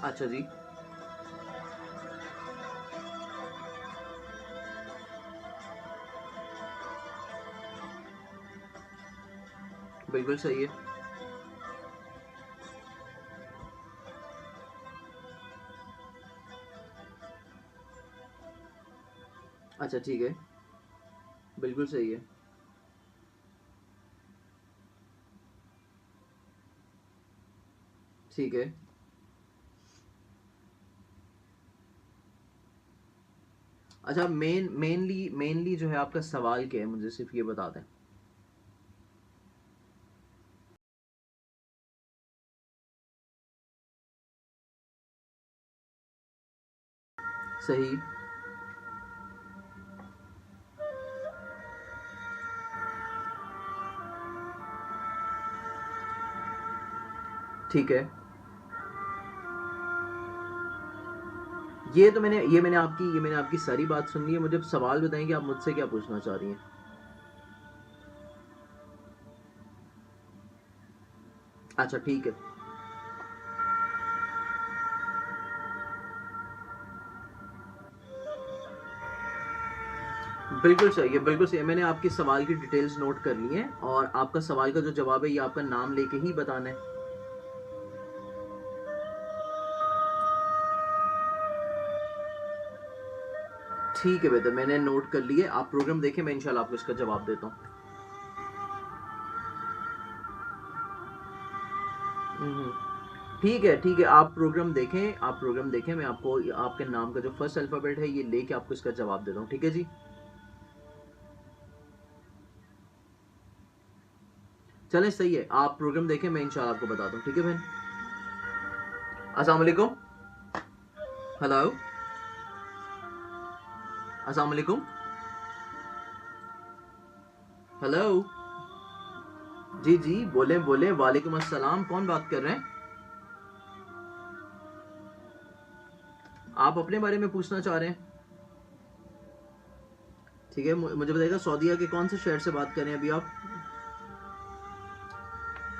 अच्छा जी, बिल्कुल सही है। अच्छा ठीक है, बिल्कुल सही है। ठीक है, अच्छा, मेनली जो है आपका सवाल क्या है, मुझे सिर्फ ये बता दें। सही, ठीक है। ये मैंने आपकी सारी बात सुन ली है। मुझे अब सवाल बताएं कि आप मुझसे क्या पूछना चाह रही हैं। अच्छा ठीक है, बिल्कुल सही है, बिल्कुल सही है। मैंने आपके सवाल की डिटेल्स नोट कर ली हैं, और आपका सवाल का जो जवाब है ये आपका नाम लेके ही बताना है। ठीक है बेटा, मैंने नोट कर लिए। आप प्रोग्राम देखें, मैं इंशाल्लाह आपको इसका जवाब देता हूँ। हम्म, ठीक है ठीक है, आप प्रोग्राम देखें, आप प्रोग्राम देखें। मैं आपको आपके नाम का जो फर्स्ट अल्फ़ाबेट है ये लेके आपको इसका जवाब देता हूँ। ठीक है जी, चलें, सही है। आप प्रोग्राम देखें, मैं इंशाल्लाह आपको बताता हूँ। ठीक है बहन। अस्सलाम वालेकुम। हेलो, अस्सलाम वालेकुम। हेलो, जी जी, बोले बोले, वालेकुम अस्सलाम। कौन बात कर रहे हैं? आप अपने बारे में पूछना चाह रहे हैं? ठीक है, मुझे बताइएगा सऊदीया के कौन से शहर से बात कर रहे हैं अभी आप?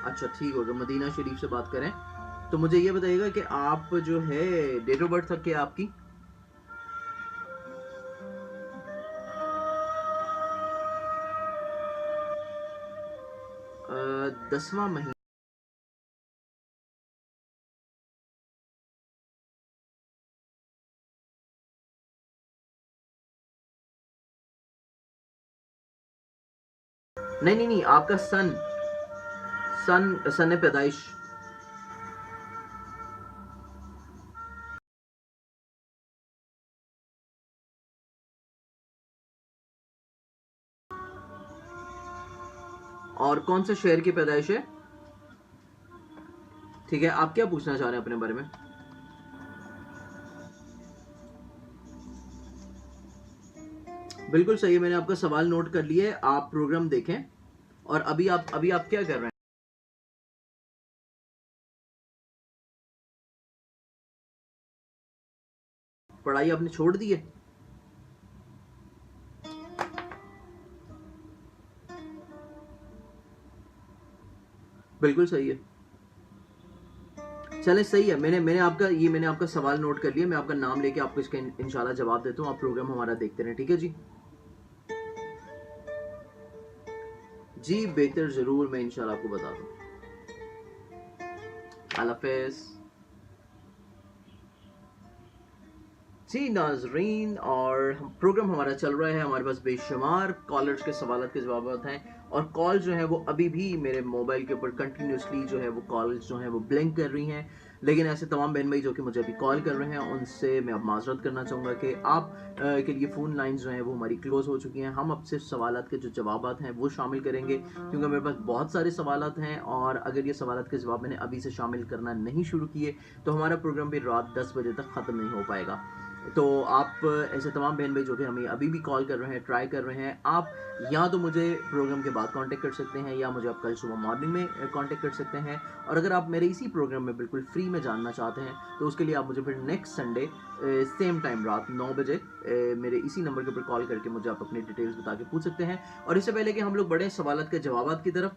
अच्छा ठीक होगा, मदीना शरीफ से बात करें। तो मुझे ये बताइएगा कि आप जो है डेट ऑफ बर्थ तक क्या है आपकी? 10वां महीना? नहीं नहीं नहीं, आपका सन, सन पैदाइश। और कौन से शहर की पैदाइश है? ठीक है, आप क्या पूछना चाह रहे हैं अपने बारे में? बिल्कुल सही है, मैंने आपका सवाल नोट कर लिया है। आप प्रोग्राम देखें। और अभी आप क्या कर रहे हैं? पढ़ाई आपने छोड़ दी है? बिल्कुल सही है। चले सही है, मैंने आपका सवाल नोट कर लिया। मैं आपका नाम लेके आपको इसका इंशाल्लाह जवाब देता हूँ। आप प्रोग्राम हमारा देखते रहें, ठीक है जी? जी बेहतर, ज़रूर मैं इंशाल्लाह आपको बता दूँ। अल्लाह हाफ़िज़। जी नाजरीन, और प्रोग्राम हमारा चल रहा है। हमारे पास बेशुमार कॉलर्स के सवाल के जवाब हैं, और कॉल जो है वो अभी भी मेरे मोबाइल के ऊपर कंटिन्यूसली जो है वो कॉल्स जो है वो ब्लिंक कर रही हैं। लेकिन ऐसे तमाम बहन भाई जो कि मुझे अभी कॉल कर रहे हैं, उनसे मैं अब माजरत करना चाहूँगा कि आप के लिए फ़ोन लाइन्स जो हैं वो हमारी क्लोज़ हो चुकी हैं। हम अब सिर्फ सवालात के जो जवाबात हैं वो शामिल करेंगे, क्योंकि मेरे पास बहुत सारे सवालात हैं, और अगर ये सवालात के जवाब मैंने अभी से शामिल करना नहीं शुरू किए तो हमारा प्रोग्राम भी रात 10 बजे तक ख़त्म नहीं हो पाएगा। तो आप ऐसे तमाम बहन भाई जो कि हमें अभी भी कॉल कर रहे हैं, ट्राई कर रहे हैं, आप या तो मुझे प्रोग्राम के बाद कांटेक्ट कर सकते हैं, या मुझे आप कल सुबह मॉर्निंग में कांटेक्ट कर सकते हैं। और अगर आप मेरे इसी प्रोग्राम में बिल्कुल फ्री में जानना चाहते हैं तो उसके लिए आप मुझे फिर नेक्स्ट संडे सेम टाइम रात 9 बजे मेरे इसी नंबर के ऊपर कॉल करके मुझे आप अपनी डिटेल्स बता के पूछ सकते हैं। और इससे पहले कि हम लोग बड़े सवालत के जवाबात की तरफ,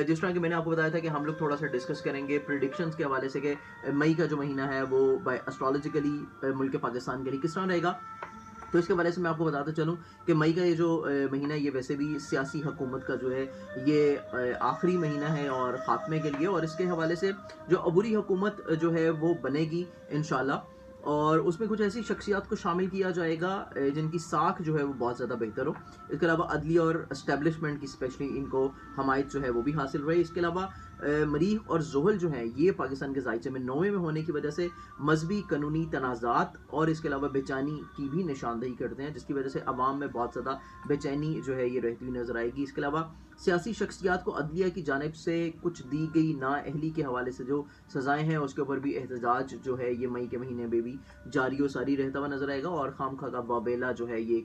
जिस तरह कि मैंने आपको बताया था कि हम लोग थोड़ा सा डिस्कस करेंगे प्रिडिक्शंस के हवाले से कि मई का जो महीना है वो बाय एस्ट्रोलॉजिकली मुल्क पाकिस्तान के लिए किस तरह रहेगा। तो इसके बारे में मैं आपको बताते चलूँ कि मई का ये जो महीना है, ये वैसे भी सियासी हुकूमत का जो है ये आखिरी महीना है और ख़ात्मे के लिए, और इसके हवाले से जो अबूरी हुकूमत जो है वो बनेगी इंशाल्लाह। और उसमें कुछ ऐसी शख्सियात को शामिल किया जाएगा जिनकी साख जो है वो बहुत ज़्यादा बेहतर हो। इसके अलावा अदलिया और इस्टेब्लिशमेंट की स्पेशली इनको हमायत जो है वो भी हासिल रही। इसके अलावा मरीख और जोहल जो है ये पाकिस्तान के जायचे में 9वें में होने की वजह से मजहबी कानूनी तनाज़ात और इसके अलावा बेचैनी की भी निशानदेही करते हैं, जिसकी वजह से अवाम में बहुत ज़्यादा बेचैनी जो है ये रहती हुई नजर आएगी। इसके अलावा सियासी शख्सियात को अदलिया की जानिब से कुछ दी गई नाअहली के हवाले से जो सज़ाएँ हैं उसके ऊपर भी एहतजाज जो है ये मई के महीने में भी जारी व सारी रहता हुआ नजर आएगा, और खाम खा का वाबेला जो है ये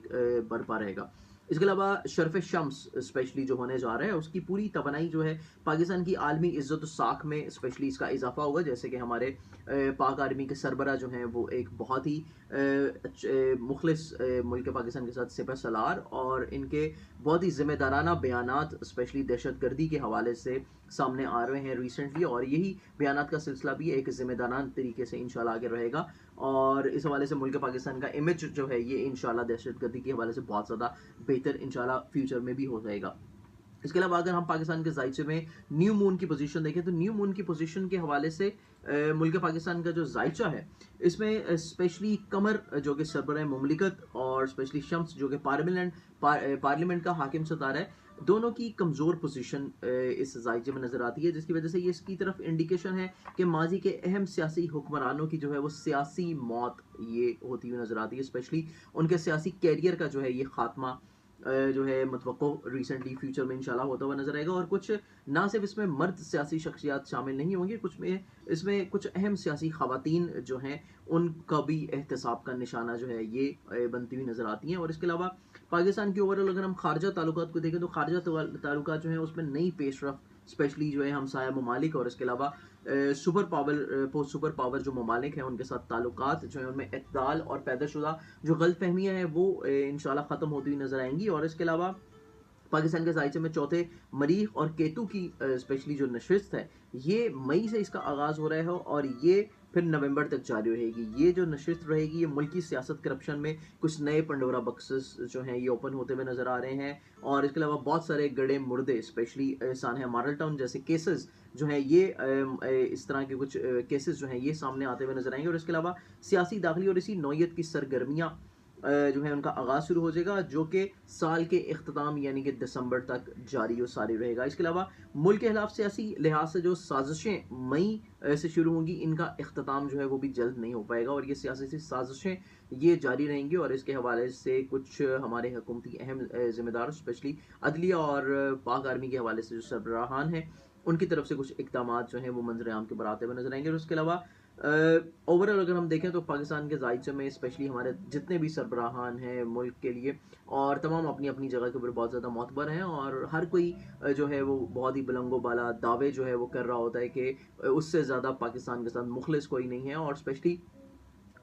बरपा रहेगा। इसके अलावा शर्फ शम्स स्पेशली जो होने जा रहा है उसकी पूरी तवनाई जो है पाकिस्तान की आलमी इज़्ज़त साख में स्पेशली इसका इजाफा होगा। जैसे कि हमारे पाक आर्मी के सरबरा जो हैं वो एक बहुत ही मुखलिस मुल्क पाकिस्तान के साथ सिपह सलार, और इनके बहुत ही ज़िम्मेदाराना बयानात स्पेशली दहशत गर्दी के हवाले से सामने आ रहे हैं रिसेंटली, और यही बयानात का सिलसिला भी एक ज़िम्मेदाराना तरीके से इंशाल्लाह आगे रहेगा। और इस हवाले से मुल्क पाकिस्तान का इमेज जो है ये इंशाल्लाह दहशत गर्दी के हवाले से बहुत ज़्यादा बेहतर इंशाल्लाह फ्यूचर में भी हो जाएगा। इसके अलावा अगर हम पाकिस्तान के जायचे में न्यू मून की पोजीशन देखें तो न्यू मून की पोजीशन के हवाले से मुल्क पाकिस्तान का जो जायचा है इसमें स्पेशली कमर जो कि सरबराह मुमलिकत, और स्पेशली शम्स जो कि पार्लियामेंट का हाकिम सतारा है, दोनों की कमज़ोर पोजीशन इस जायचे में नज़र आती है, जिसकी वजह से ये इसकी तरफ इंडिकेशन है कि माजी के अहम सियासी हुक्मरानों की जो है वो सियासी मौत ये होती हुई नज़र आती है। स्पेशली उनके सियासी कैरियर का जो है ये खात्मा जो है मुतवक्को रिसेंटली फ्यूचर में इंशाल्लाह होता हुआ नजर आएगा। और कुछ ना सिर्फ इसमें मर्द सियासी शख्सियात शामिल नहीं होंगी, कुछ में इसमें कुछ अहम सियासी खवातीन जो हैं उनका भी एहतसाब का निशाना जो है ये बनती हुई नजर आती हैं। और इसके अलावा पाकिस्तान के ओवरऑल अगर हम खारजा ताल्लुकात को देखें तो खारजा ताल्लुकात जो है उसमें नई पेशरफ स्पेशली जो है हमसाया ममालिक, और इसके अलावा super power post super power जो ममालिक हैं उनके साथ ताल्लुकात जो है उनमें इत्दाल और पैदाशुदा जो गलत फहमियाँ हैं वो इंशाल्लाह ख़त्म होती हुई नज़र आएंगी। और इसके अलावा पाकिस्तान के जायचे में चौथे मरीख और केतु की स्पेशली जो नशिस्त है ये मई से इसका आगाज़ हो रहा है, और ये फिर नवंबर तक जारी रहेगी। ये जो नशिस्त रहेगी ये मुल्की सियासत करप्शन में कुछ नए पंडोरा बक्सेस जो हैं ये ओपन होते हुए नज़र आ रहे हैं। और इसके अलावा बहुत सारे गड़े मुर्दे स्पेशली सानहा मॉडल टाउन जैसे केसेस जो हैं ये इस तरह के कुछ केसेस जो हैं ये सामने आते हुए नजर आएंगे। और इसके अलावा सियासी दाखिली और इसी नौयत की सरगर्मियाँ जो है उनका आगाज़ शुरू हो जाएगा, जो कि साल के इख्तिताम यानी कि दिसंबर तक जारी और सारी रहेगा। इसके अलावा मुल्क के खिलाफ सियासी लिहाज से जो साजिशें मई से शुरू होंगी इनका इख्तिताम जो है वो भी जल्द नहीं हो पाएगा, और ये सियासी साजिशें ये जारी रहेंगी। और इसके हवाले से कुछ हमारे हुकूमती अहम जिम्मेदार स्पेशली अदलिया और पाक आर्मी के हवाले से जो सरबराहान हैं उनकी तरफ से कुछ इकदाम जो हैं वो मंजर आम के ऊपर आते हुए नजर आएंगे। और उसके अलावा ओवरऑल अगर हम देखें तो पाकिस्तान के ज़ायचे में स्पेशली हमारे जितने भी सरबराहान हैं मुल्क के लिए, और तमाम अपनी अपनी जगह के ऊपर बहुत ज़्यादा मोतबर हैं, और हर कोई जो है वो बहुत ही बुलंदो बाला दावे जो है वो कर रहा होता है कि उससे ज़्यादा पाकिस्तान के साथ मुखलिस कोई नहीं है। और स्पेशली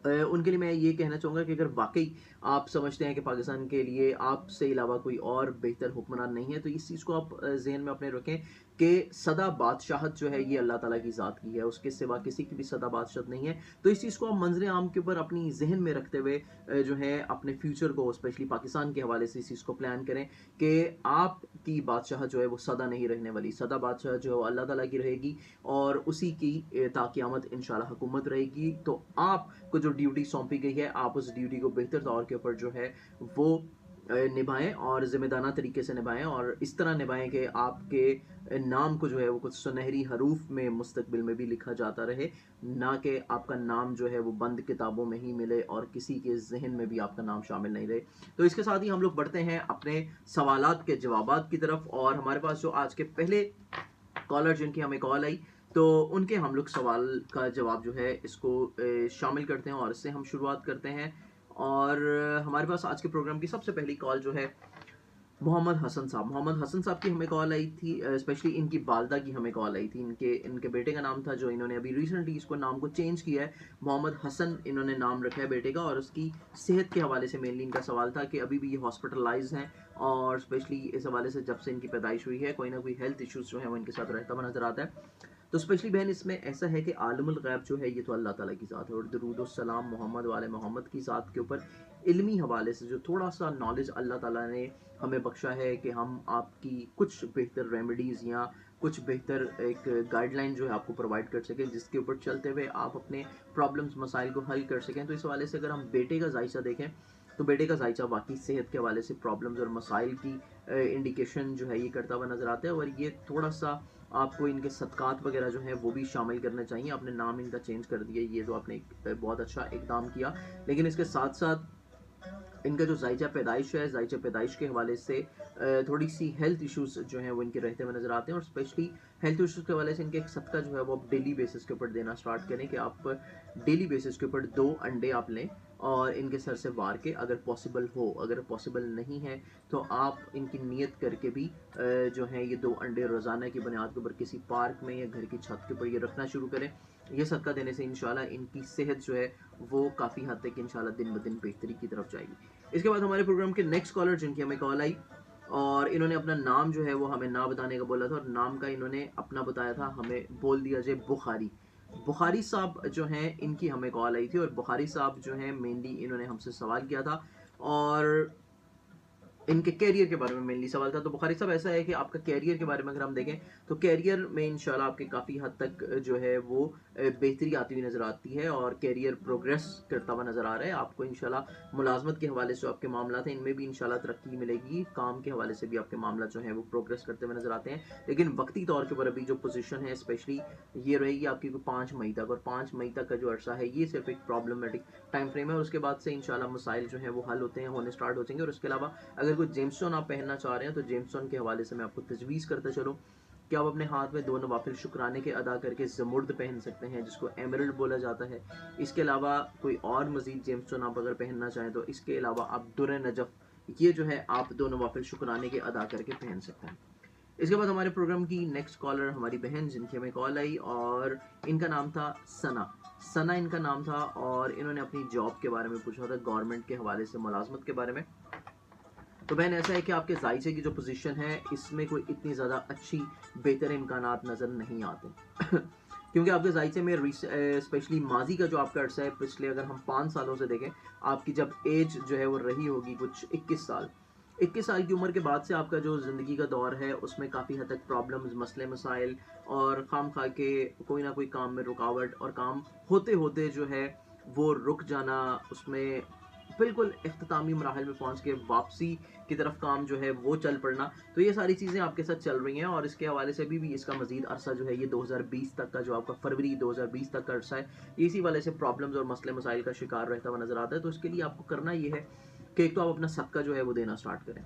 उनके लिए मैं ये कहना चाहूँगा कि अगर वाक़ई आप समझते हैं कि पाकिस्तान के लिए आपसे अलावा कोई और बेहतर हुक्मरान नहीं है, तो इस चीज़ को आप ज़हन में अपने रखें कि सदा बादशाहत जो है ये अल्लाह ताला की ज़ात की है, उसके सिवा किसी की भी सदा बादशाहत नहीं है। तो इस चीज़ को आप मंज़र आम के ऊपर अपनी ज़हन में रखते हुए जो है अपने फ्यूचर को स्पेशली पाकिस्तान के हवाले से इस चीज़ को प्लान करें कि आपकी बादशाहत जो है वो सदा नहीं रहने वाली। सदा बादशाहत जो है वो अल्लाह ताला की रहेगी, और उसी की ता क़यामत इंशाअल्लाह हुकूमत रहेगी। तो आपको जो ड्यूटी सौंपी गई है, आप उस ड्यूटी को बेहतर तौर के ऊपर जो है वो निभाएँ, और ज़िम्मेदाराना तरीके से निभाएँ, और इस तरह निभाएँ कि आपके नाम को जो है वो कुछ सुनहरी हरूफ में मुस्तकबिल में भी लिखा जाता रहे, ना कि आपका नाम जो है वो बंद किताबों में ही मिले और किसी के ज़हन में भी आपका नाम शामिल नहीं रहे। तो इसके साथ ही हम लोग बढ़ते हैं अपने सवालात के जवाबात की तरफ, और हमारे पास जो आज के पहले कॉलर जिनकी हमें कॉल आई, तो उनके हम लोग सवाल का जवाब जो है इसको शामिल करते हैं और इससे हम शुरुआत करते हैं। और हमारे पास आज के प्रोग्राम की सबसे पहली कॉल जो है मोहम्मद हसन साहब की हमें कॉल आई थी। स्पेशली इनकी वालदा की हमें कॉल आई थी। इनके इनके बेटे का नाम था, जो इन्होंने अभी रिसेंटली इसको नाम को चेंज किया है, मोहम्मद हसन इन्होंने नाम रखा है बेटे का। और उसकी सेहत के हवाले से मेनली इनका सवाल था कि अभी भी ये हॉस्पिटलाइज हैं, और स्पेशली इस हवाले से जब से इनकी पैदाइश हुई है कोई ना कोई हेल्थ इश्यूज जो है वो इनके साथ रहता हुआ नजर आता है। तो स्पेशली बहन इसमें ऐसा है कि आलमुल गैब जो है ये तो अल्लाह ताला की ज़ात है, और दरूद सलाम मोहम्मद वाले मोहम्मद की ज़ात के ऊपर इल्मी हवाले से जो थोड़ा सा नॉलेज अल्लाह ताला ने हमें बख्शा है कि हम आपकी कुछ बेहतर रेमेडीज़ या कुछ बेहतर एक गाइडलाइन जो है आपको प्रोवाइड कर सकें, जिसके ऊपर चलते हुए आप अपने प्रॉब्लम्स मसाइल को हल कर सकें। तो इस हवाले से अगर हम बेटे का जायचा देखें, तो बेटे का जायचा वाकई सेहत के हवाले से प्रॉब्लम्स और मसाइल की इंडिकेशन जो है ये करता हुआ नज़र आता है। और ये थोड़ा सा आपको इनके सदकात वगैरह जो हैं वो भी शामिल करने चाहिए। आपने नाम इनका चेंज कर दिया, ये तो आपने बहुत अच्छा इकदाम किया, लेकिन इसके साथ साथ इनका जो जायचा पैदाइश है, जायचा पैदाइश के हवाले से थोड़ी सी हेल्थ इश्यूज जो हैं वो इनके रहते हुए नज़र आते हैं। और स्पेशली हेल्थ इश्यूज के हवाले से इनके एक सदका जो है वो आप डेली बेसिस के ऊपर देना स्टार्ट करें, कि आप डेली बेसिस के ऊपर 2 अंडे आप लें और इनके सर से वार के, अगर पॉसिबल हो। अगर पॉसिबल नहीं है तो आप इनकी नीयत करके भी जो है ये 2 अंडे रोज़ाना की बुनियाद के ऊपर किसी पार्क में या घर की छत के ऊपर ये रखना शुरू करें। ये सदका देने से इंशाल्लाह इनकी सेहत जो है वो काफ़ी हद तक इंशाल्लाह दिन ब दिन बेहतरी की तरफ जाएगी। इसके बाद हमारे प्रोग्राम के नेक्स्ट कॉलर जिनकी हमें कॉल आई, और इन्होंने अपना नाम जो है वो हमें ना बताने का बोला था, और नाम का इन्होंने अपना बताया था, हमें बोल दिया जाए बुखारी। बुखारी साहब जो हैं इनकी हमें कॉल आई थी, और बुखारी साहब जो हैं मेनली इन्होंने हमसे सवाल किया था, और इनके कैरियर के बारे में मेनली सवाल था। तो बुखारी साहब ऐसा है कि आपका कैरियर के बारे में अगर हम देखें, तो कैरियर में इंशाल्लाह आपके काफ़ी हद तक जो है वो बेहतरी आती हुई नज़र आती है, और कैरियर प्रोग्रेस करता हुआ नज़र आ रहा है। आपको इंशाल्लाह मुलाजमत के हवाले से आपके मामला हैं, इनमें भी इंशाल्लाह तरक्की मिलेगी। काम के हवाले से भी आपके मामला जो है वो प्रोग्रेस करते हुए नज़र आते हैं। लेकिन वक्ती तौर के ऊपर अभी जो पोजीशन है स्पेशली ये रहेगी आपकी 5 मई तक, और 5 मई तक का जो अरसा है ये सिर्फ एक प्रॉब्लमेटिक टाइम फ्रेम है, और उसके बाद से इंशाल्लाह मसाइल जो है वो हल होते हैं, होने स्टार्ट हो जाएंगे। और उसके अलावा अगर कोई जेमस्टोन आप पहनना चाह रहे हैं, तो जेमस्टोन के हवाले से मैं आपको तजवीज़ करता चलूँ कि आप अपने हाथ में 2 नवाफिल शुक्राने के अदा करके ज़मुर्द पहन सकते हैं, जिसको एमरल्ड बोला जाता है। इसके अलावा कोई और मज़ीद जेमस्टोन आप अगर पहनना चाहें, तो इसके अलावा आप दुर नजफ़ ये जो है आप 2 नवाफिल शुक्राने के अदा करके पहन सकते हैं। इसके बाद हमारे प्रोग्राम की नेक्स्ट कॉलर हमारी बहन जिनकी हमें कॉल आई, और इनका नाम था सना। सना इनका नाम था, और इन्होंने अपनी जॉब के बारे में पूछा था, गवर्नमेंट के हवाले से मुलाजमत के बारे में। तो बहन ऐसा है कि आपके जायचे की जो पोजीशन है इसमें कोई इतनी ज़्यादा अच्छी बेहतर इम्कानात नज़र नहीं आते क्योंकि आपके जायचे में स्पेशली माजी का जो आपका अरसा है, पिछले अगर हम 5 सालों से देखें, आपकी जब एज जो है वो रही होगी कुछ 21 साल। 21 साल की उम्र के बाद से आपका जो ज़िंदगी का दौर है उसमें काफ़ी हद तक प्रॉब्लम्स, मसले मसाइल, और खाम खा के कोई ना कोई काम में रुकावट, और काम होते होते जो है वो रुक जाना, उसमें बिल्कुल इख्तितामी मराहल में पहुंच के वापसी की तरफ काम जो है वो चल पड़ना। तो ये सारी चीज़ें आपके साथ चल रही हैं, और इसके हवाले से भी इसका मजीद अरसा जो है ये 2020 तक का जो आपका फरवरी 2020 तक का अरसा है, इसी वाले से प्रॉब्लम्स और मसले मसाइल का शिकार रहता हुआ नज़र आता है। तो इसके लिए आपको करना ये है कि एक तो आप अपना सदका जो है वो देना स्टार्ट करें।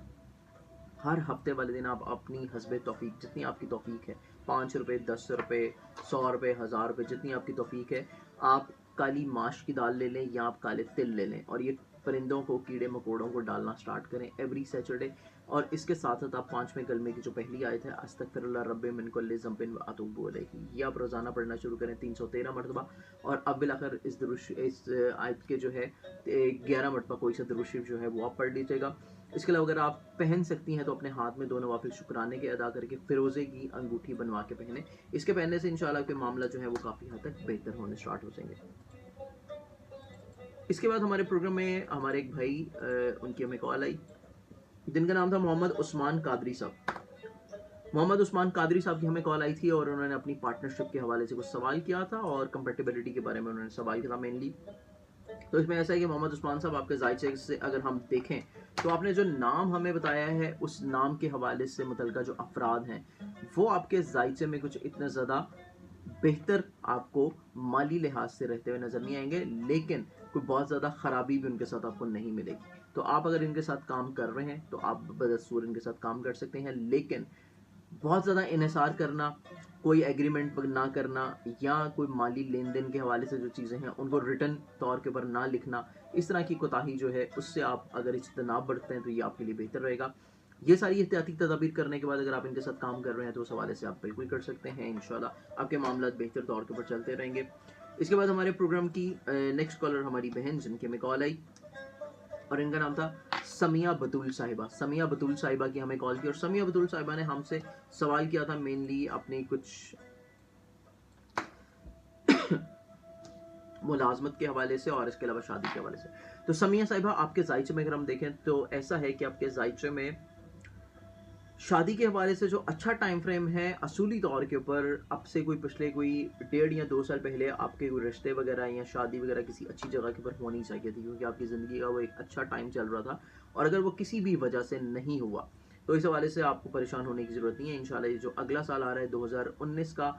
हर हफ्ते वाले दिन आप अपनी हस्बे तौफीक, जितनी आपकी तौफीक है, 5 रुपये, 10 रुपये, 100 रुपये, 1000 रुपये, जितनी आपकी तौफीक है, आप काली माश की दाल ले लें या आप काले तिल ले लें और ये परिंदों को, कीड़े मकोड़ों को डालना स्टार्ट करें एवरी सैटरडे। और इसके साथ साथ आप 5वें कलमे की जो पहली आयत है, अस्तगफिरुल्लाह रब्बी मिन कुल्लि ज़ंबिन व अतूबु इलैहि, ये आप रोज़ाना पढ़ना शुरू करें 313 मरतबा। और अब बिलाखिर इस आयत के जो है 11 मरतबा कोई सा दुरूद शरीफ जो है वो आप पढ़ लीजिएगा। इसके अलावा अगर आप पहन सकती हैं तो अपने हाथ में 2 नवाफिल शुक्राने के अदा करके फिरोज़े की अंगूठी बनवा के पहने। इसके पहनने से इंशाल्लाह के मामला जो है वो काफ़ी हद तक बेहतर होने स्टार्ट हो जाएंगे। इसके बाद हमारे प्रोग्राम में हमारे एक भाई उनकी हमें कॉल आई, जिनका नाम था मोहम्मद उस्मान कादरी साहब। मोहम्मद उस्मान कादरी साहब की हमें कॉल आई थी और उन्होंने अपनी पार्टनरशिप के हवाले से कुछ सवाल किया था और कंपेटिबिलिटी के बारे में उन्होंने सवाल किया था मेनली। तो इसमें ऐसा है कि मोहम्मद उस्मान साहब, आपके जायचे से अगर हम देखें तो आपने जो नाम हमें बताया है उस नाम के हवाले से मुतल्लिका जो अफराद हैं वो आपके जायचे में कुछ इतना ज़्यादा बेहतर आपको माली लिहाज से रहते हुए नजर नहीं आएंगे, लेकिन कोई बहुत ज़्यादा ख़राबी भी उनके साथ आपको नहीं मिलेगी। तो आप अगर इनके साथ काम कर रहे हैं तो आप बदस्तूर इनके साथ काम कर सकते हैं, लेकिन बहुत ज़्यादा इन्हिसार करना, कोई एग्रीमेंट ना करना या कोई माली लेन देन के हवाले से जो चीज़ें हैं उनको रिटर्न तौर के ऊपर ना लिखना, इस तरह की कोताही जो है उससे आप अगर इज्तनाब बरतते हैं तो ये आपके लिए बेहतर रहेगा। ये सारी एहतियाती तदाबीर करने के बाद अगर आप इनके साथ काम कर रहे हैं तो उस हवाले से आप बिल्कुल कर सकते हैं। इंशाल्लाह आपके मामला बेहतर तौर के ऊपर चलते रहेंगे। इसके बाद हमारे प्रोग्राम की नेक्स्ट कॉलर हमारी बहन, जिनकी हमें कॉल आई और इनका नाम था समिया बतूल साहिबा। समिया बतूल साहिबा की हमें कॉल की और समिया बतूल साहिबा ने हमसे सवाल किया था मेनली अपनी कुछ मुलाजमत के हवाले से और इसके अलावा शादी के हवाले से। तो समिया साहिबा, आपके जायचे में अगर हम देखें तो ऐसा है कि आपके जायचे में शादी के हवाले से जो अच्छा टाइम फ्रेम है असूली तौर के ऊपर, अब से कोई पिछले कोई 1.5 या 2 साल पहले आपके कोई रिश्ते वगैरह या शादी वगैरह किसी अच्छी जगह के ऊपर होनी चाहिए थी, क्योंकि आपकी ज़िंदगी का वो एक अच्छा टाइम चल रहा था। और अगर वो किसी भी वजह से नहीं हुआ तो इस हवाले से आपको परेशान होने की ज़रूरत नहीं है। इंशाल्लाह ये जो अगला साल आ रहा है 2019 का,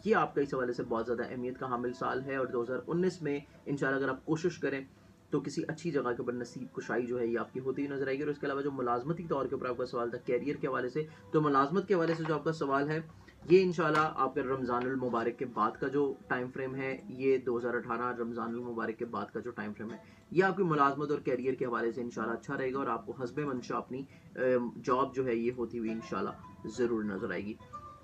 ये आपका इस हवाले से बहुत ज़्यादा अहमियत का हामिल साल है। और 2019 में इंशाल्लाह अगर आप कोशिश करें तो किसी अच्छी जगह के ऊपर नसीब कुशाई जो है ये आपकी होती हुई नजर आएगी। और इसके अलावा जो मुलाजमती तौर के ऊपर आपका सवाल था कैरियर के हवाले से, तो मुलाजमत के हवाले से जो आपका सवाल है ये इंशाल्लाह आपके रमज़ानुल मुबारक के बाद का जो टाइम फ्रेम है, ये 2018 रमज़ानुल मुबारक के बाद का जो टाइम फ्रेम है, ये आपकी मुलाजमत और कैरियर के हवाले से इंशाल्लाह अच्छा रहेगा और आपको हस्बे मंशा अपनी जॉब जो है ये होती हुई इंशाल्लाह ज़रूर नजर आएगी।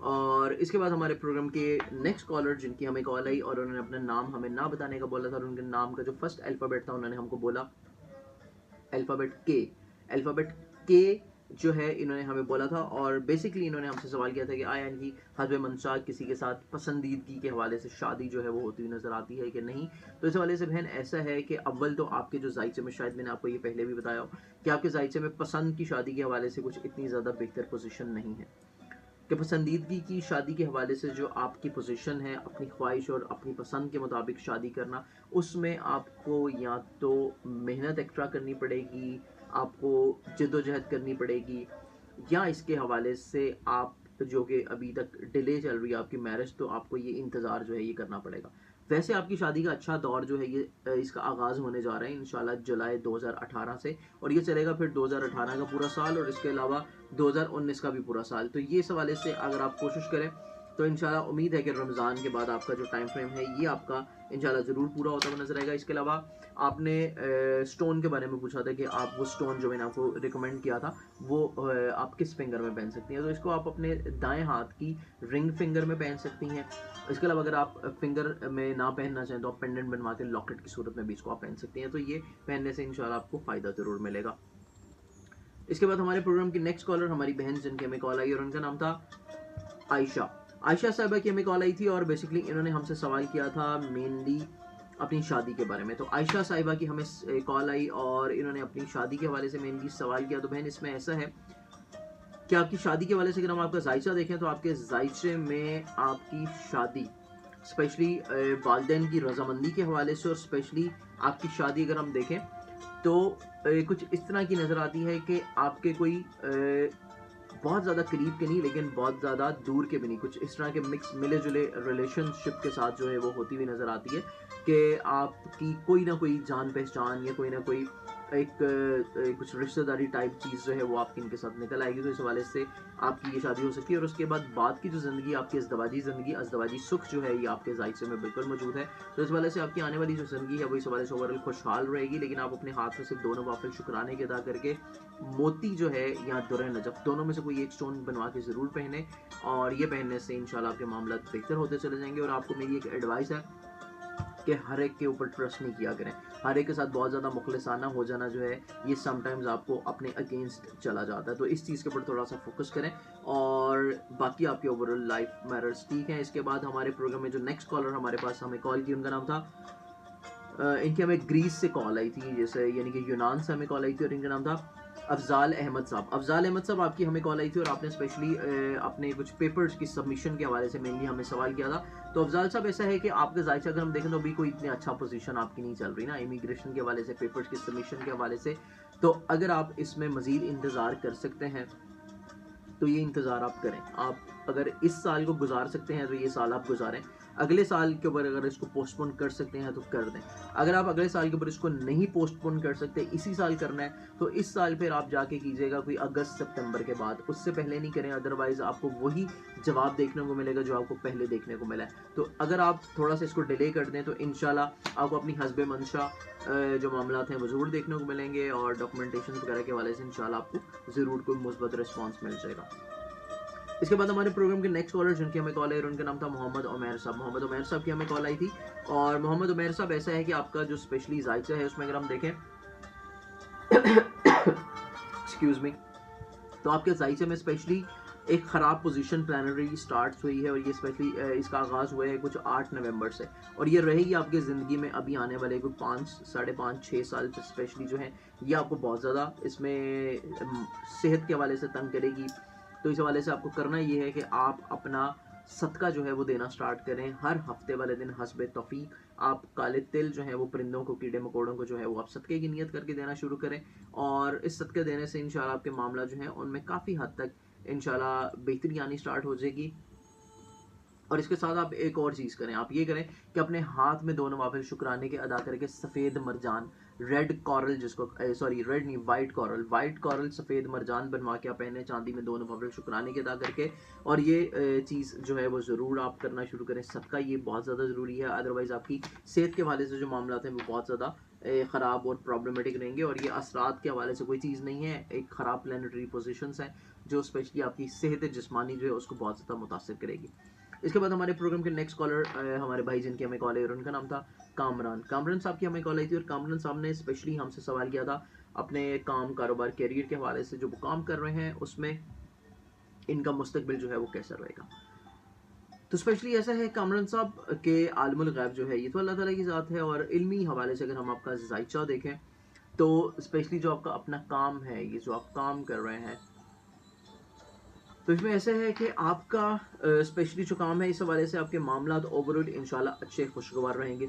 और इसके बाद हमारे प्रोग्राम के नेक्स्ट कॉलर, जिनकी हमें कॉल आई और उन्होंने अपना नाम हमें ना बताने का बोला था और उनके नाम का जो फर्स्ट अल्फ़ाबेट था उन्होंने हमको बोला अल्फ़ाबेट के जो है इन्होंने हमें बोला था। और बेसिकली इन्होंने हमसे सवाल किया था कि आया इनकी हस्बे मंशा किसी के साथ पसंदीदगी के हवाले से शादी जो है वो होती हुई नज़र आती है कि नहीं। तो इस हवाले से बहन ऐसा है कि अव्वल तो आपके जो जायचे में, शायद मैंने आपको ये पहले भी बताया हो कि आपके जायचे में पसंद की शादी के हवाले से कुछ इतनी ज़्यादा बेहतर पोजीशन नहीं है कि पसंदीदगी की शादी के हवाले से जो आपकी पोजीशन है अपनी ख्वाहिश और अपनी पसंद के मुताबिक शादी करना, उसमें आपको या तो मेहनत एक्स्ट्रा करनी पड़ेगी, आपको जद्दोजहद करनी पड़ेगी, या इसके हवाले से आप जो कि अभी तक डिले चल रही है आपकी मैरिज, तो आपको ये इंतज़ार जो है ये करना पड़ेगा। वैसे आपकी शादी का अच्छा दौर जो है ये इसका आगाज़ होने जा रहा है इंशाल्लाह जुलाई 2018 से, और ये चलेगा फिर 2018 का पूरा साल और इसके अलावा 2019 का भी पूरा साल। तो ये इस हवाले से अगर आप कोशिश करें तो इंशाल्लाह उम्मीद है कि रमज़ान के बाद आपका जो टाइम फ्रेम है ये आपका इंशाल्लाह ज़रूर पूरा होता हुआ नजर आएगा। इसके अलावा आपने स्टोन के बारे में पूछा था कि आप वो स्टोन जो मैंने आपको रिकमेंड किया था वो आप किस फिंगर में पहन सकती हैं। तो इसको आप अपने दाएं हाथ की रिंग फिंगर में पहन सकती हैं। इसके अलावा अगर आप फिंगर में ना पहनना चाहें तो आप पेंडेंट बनवा के लॉकेट की सूरत में भी इसको आप पहन सकती हैं। तो ये पहनने से इंशाल्लाह आपको फ़ायदा ज़रूर मिलेगा। इसके बाद हमारे प्रोग्राम की नेक्स्ट कॉलर हमारी बहन, जिनकी हमें कॉल आई और उनका नाम था आयशा। आयशा साहिबा की हमें कॉल आई थी और बेसिकली इन्होंने हमसे सवाल किया था मेनली अपनी शादी के बारे में। तो आयशा साहिबा की हमें कॉल आई और इन्होंने अपनी शादी के हवाले से मेनली सवाल किया। तो बहन इसमें ऐसा है कि आपकी शादी के हवाले से अगर हम आपका जायचा देखें तो आपके जायचे में आपकी शादी स्पेशली वालिदैन की रजामंदी के हवाले से और स्पेशली आपकी शादी अगर हम देखें तो कुछ इस तरह की नज़र आती है कि आपके कोई बहुत ज़्यादा करीब के नहीं लेकिन बहुत ज़्यादा दूर के भी नहीं, कुछ इस तरह के मिक्स मिले जुले रिलेशनशिप के साथ जो है वो होती हुई नज़र आती है कि आपकी कोई ना कोई जान पहचान या कोई ना कोई कुछ रिश्तेदारी टाइप चीज़ जो है वो आपकी इनके साथ निकल आएगी, तो इस हवाले से आपकी ये शादी हो सकती है। और उसके बाद की जो ज़िंदगी आपकी अज़दवाजी सुख जो है ये आपके ज़ायचे में बिल्कुल मौजूद है। तो इस हवाले से आपकी आने वाली जो ज़िंदगी है वो इस हवाले से ओवरऑल खुशहाल रहेगी। लेकिन आप अपने हाथ में सिर्फ दोनों नवाफिल शुक्राने के अदा करके मोती जो है या दुर्र नजफ़ दोनों में से कोई एक स्टोन बनवा के ज़रूर पहने, और ये पहनने से इंशाल्लाह आपके मामला बेहतर होते चले जाएंगे। और आपको मेरी एक एडवाइस है कि हर एक के ऊपर ट्रस्ट नहीं किया करें। हर एक के साथ बहुत ज़्यादा मुखलिसाना हो जाना जो है ये समटाइम्स आपको अपने अगेंस्ट चला जाता है। तो इस चीज़ के ऊपर थोड़ा सा फोकस करें, और बाकी आपके ओवरऑल लाइफ मैटर्स ठीक है। इसके बाद हमारे प्रोग्राम में जो नेक्स्ट कॉलर हमारे पास हमें कॉल की, उनका नाम था इनकी हमें ग्रीस से कॉल आई थी, जैसे यानी कि यूनान से हमें कॉल आई थी, और इनका नाम था अफजाल अहमद साहब। अफजाल अहमद साहब, आपकी हमें कॉल आई थी और आपने स्पेशली अपने कुछ पेपर्स की सबमिशन के हवाले से मेनली हमें सवाल किया था। तो अफजाल साहब, ऐसा है कि आपका जायचा अगर हम देखें तो अभी कोई इतनी अच्छा पोजीशन आपकी नहीं चल रही ना इमिग्रेशन के हवाले से, पेपर्स की सबमिशन के हवाले से। तो अगर आप इसमें मजीद इंतज़ार कर सकते हैं तो ये इंतज़ार आप करें। आप अगर इस साल को गुजार सकते हैं तो ये साल आप गुजारें। अगले साल के ऊपर अगर इसको पोस्टपोन कर सकते हैं तो कर दें। अगर आप अगले साल के ऊपर इसको नहीं पोस्टपोन कर सकते, इसी साल करना है, तो इस साल फिर आप जाके कीजिएगा कोई अगस्त सितंबर के बाद, उससे पहले नहीं करें। अदरवाइज आपको वही जवाब देखने को मिलेगा जो आपको पहले देखने को मिला है। तो अगर आप थोड़ा सा इसको डिले कर दें तो इंशाल्लाह आपको अपनी हस्बे मंशा जो मामला हैं वो ज़रूर देखने को मिलेंगे, और डॉक्यूमेंटेशन वगैरह के हवाले से इंशाल्लाह आपको ज़रूर कोई मुस्बत रिस्पॉन्स मिल जाएगा। इसके बाद हमारे प्रोग्राम के नेक्स्ट कॉलर जिनकी हमें कॉल आई, उनका नाम था मोहम्मद उमैर साहब। मोहम्मद उमैर साहब की हमें कॉल आई थी, और मोहम्मद उमैर साहब, ऐसा है कि आपका जो स्पेशली जायचा है उसमें अगर हम देखें एक्सक्यूज मी, तो आपके जायचे में स्पेशली एक ख़राब पोजीशन प्लानरी स्टार्ट हुई है, और ये स्पेशली इसका आगाज़ हुआ है कुछ 8 नवंबर से, और ये रहेगी आपकी ज़िंदगी में अभी आने वाले कोई 5-5.5-6 साल स्पेशली जो है ये आपको बहुत ज़्यादा इसमें सेहत के हवाले से तंग करेगी। तो इस हवाले से आपको करना ये है कि आप अपना सदका जो है वो देना स्टार्ट करें। हर हफ्ते वाले दिन हस्बे तौफीक आप काले तिल जो है वो परिंदों को, कीड़े मकोड़ों को जो है वो आप सदक़े की नीयत करके देना शुरू करें, और इस सदक़े देने से इंशाल्लाह आपके मामला जो है उनमें काफ़ी हद तक इंशाल्लाह बेहतरी आनी स्टार्ट हो जाएगी। और इसके साथ आप एक और चीज़ करें, आप ये करें कि अपने हाथ में 2 नवाफिल शुक्राने के अदा करके सफ़ेद मरजान, रेड कॉरल, जिसको सॉरी रेड नहीं, वाइट कॉरल सफ़ेद मरजान बनवा के आप पहने चांदी में 2 नवाफिल शुक्राने के अदा करके, और ये चीज़ जो है वो ज़रूर आप करना शुरू करें। सदका ये बहुत ज़्यादा ज़रूरी है, अदरवाइज़ आपकी सेहत के हवाले से जो मामला हैं वो बहुत ज़्यादा ख़राब और प्रॉब्लमेटिक रहेंगे। और ये असरात के हवाले से कोई चीज़ नहीं है, एक ख़राब प्लानिटरी पोजीशंस हैं जो स्पेशली आपकी सेहत जिस्मानी जो है उसको बहुत ज़्यादा मुतासर करेगी। इसके बाद हमारे प्रोग्राम के नेक्स्ट कॉलर हमारे भाई जिनकी हमें कॉल आई, और उनका नाम था कामरान साहब की हमें कॉल आई थी, और कामरान साहब ने स्पेशली हमसे सवाल किया था अपने काम, कारोबार, कैरियर के हवाले से, जो वो काम कर रहे हैं उसमें इनका मुस्तकबिल जो है वो कैसा रहेगा। तो स्पेशली ऐसा है कामरान साहब के आलमुल गैब जो है ये तो अल्लाह ताला की ज़ात है, और इल्मी हवाले से अगर हम आपका जायचा देखें तो स्पेशली जो आपका अपना काम है, ये जो आप काम कर रहे हैं, तो इसमें ऐसा है कि आपका स्पेशली जो काम है इस हवाले से आपके मामला तो ओवरऑल इंशाल्लाह अच्छे खुशगवार रहेंगे।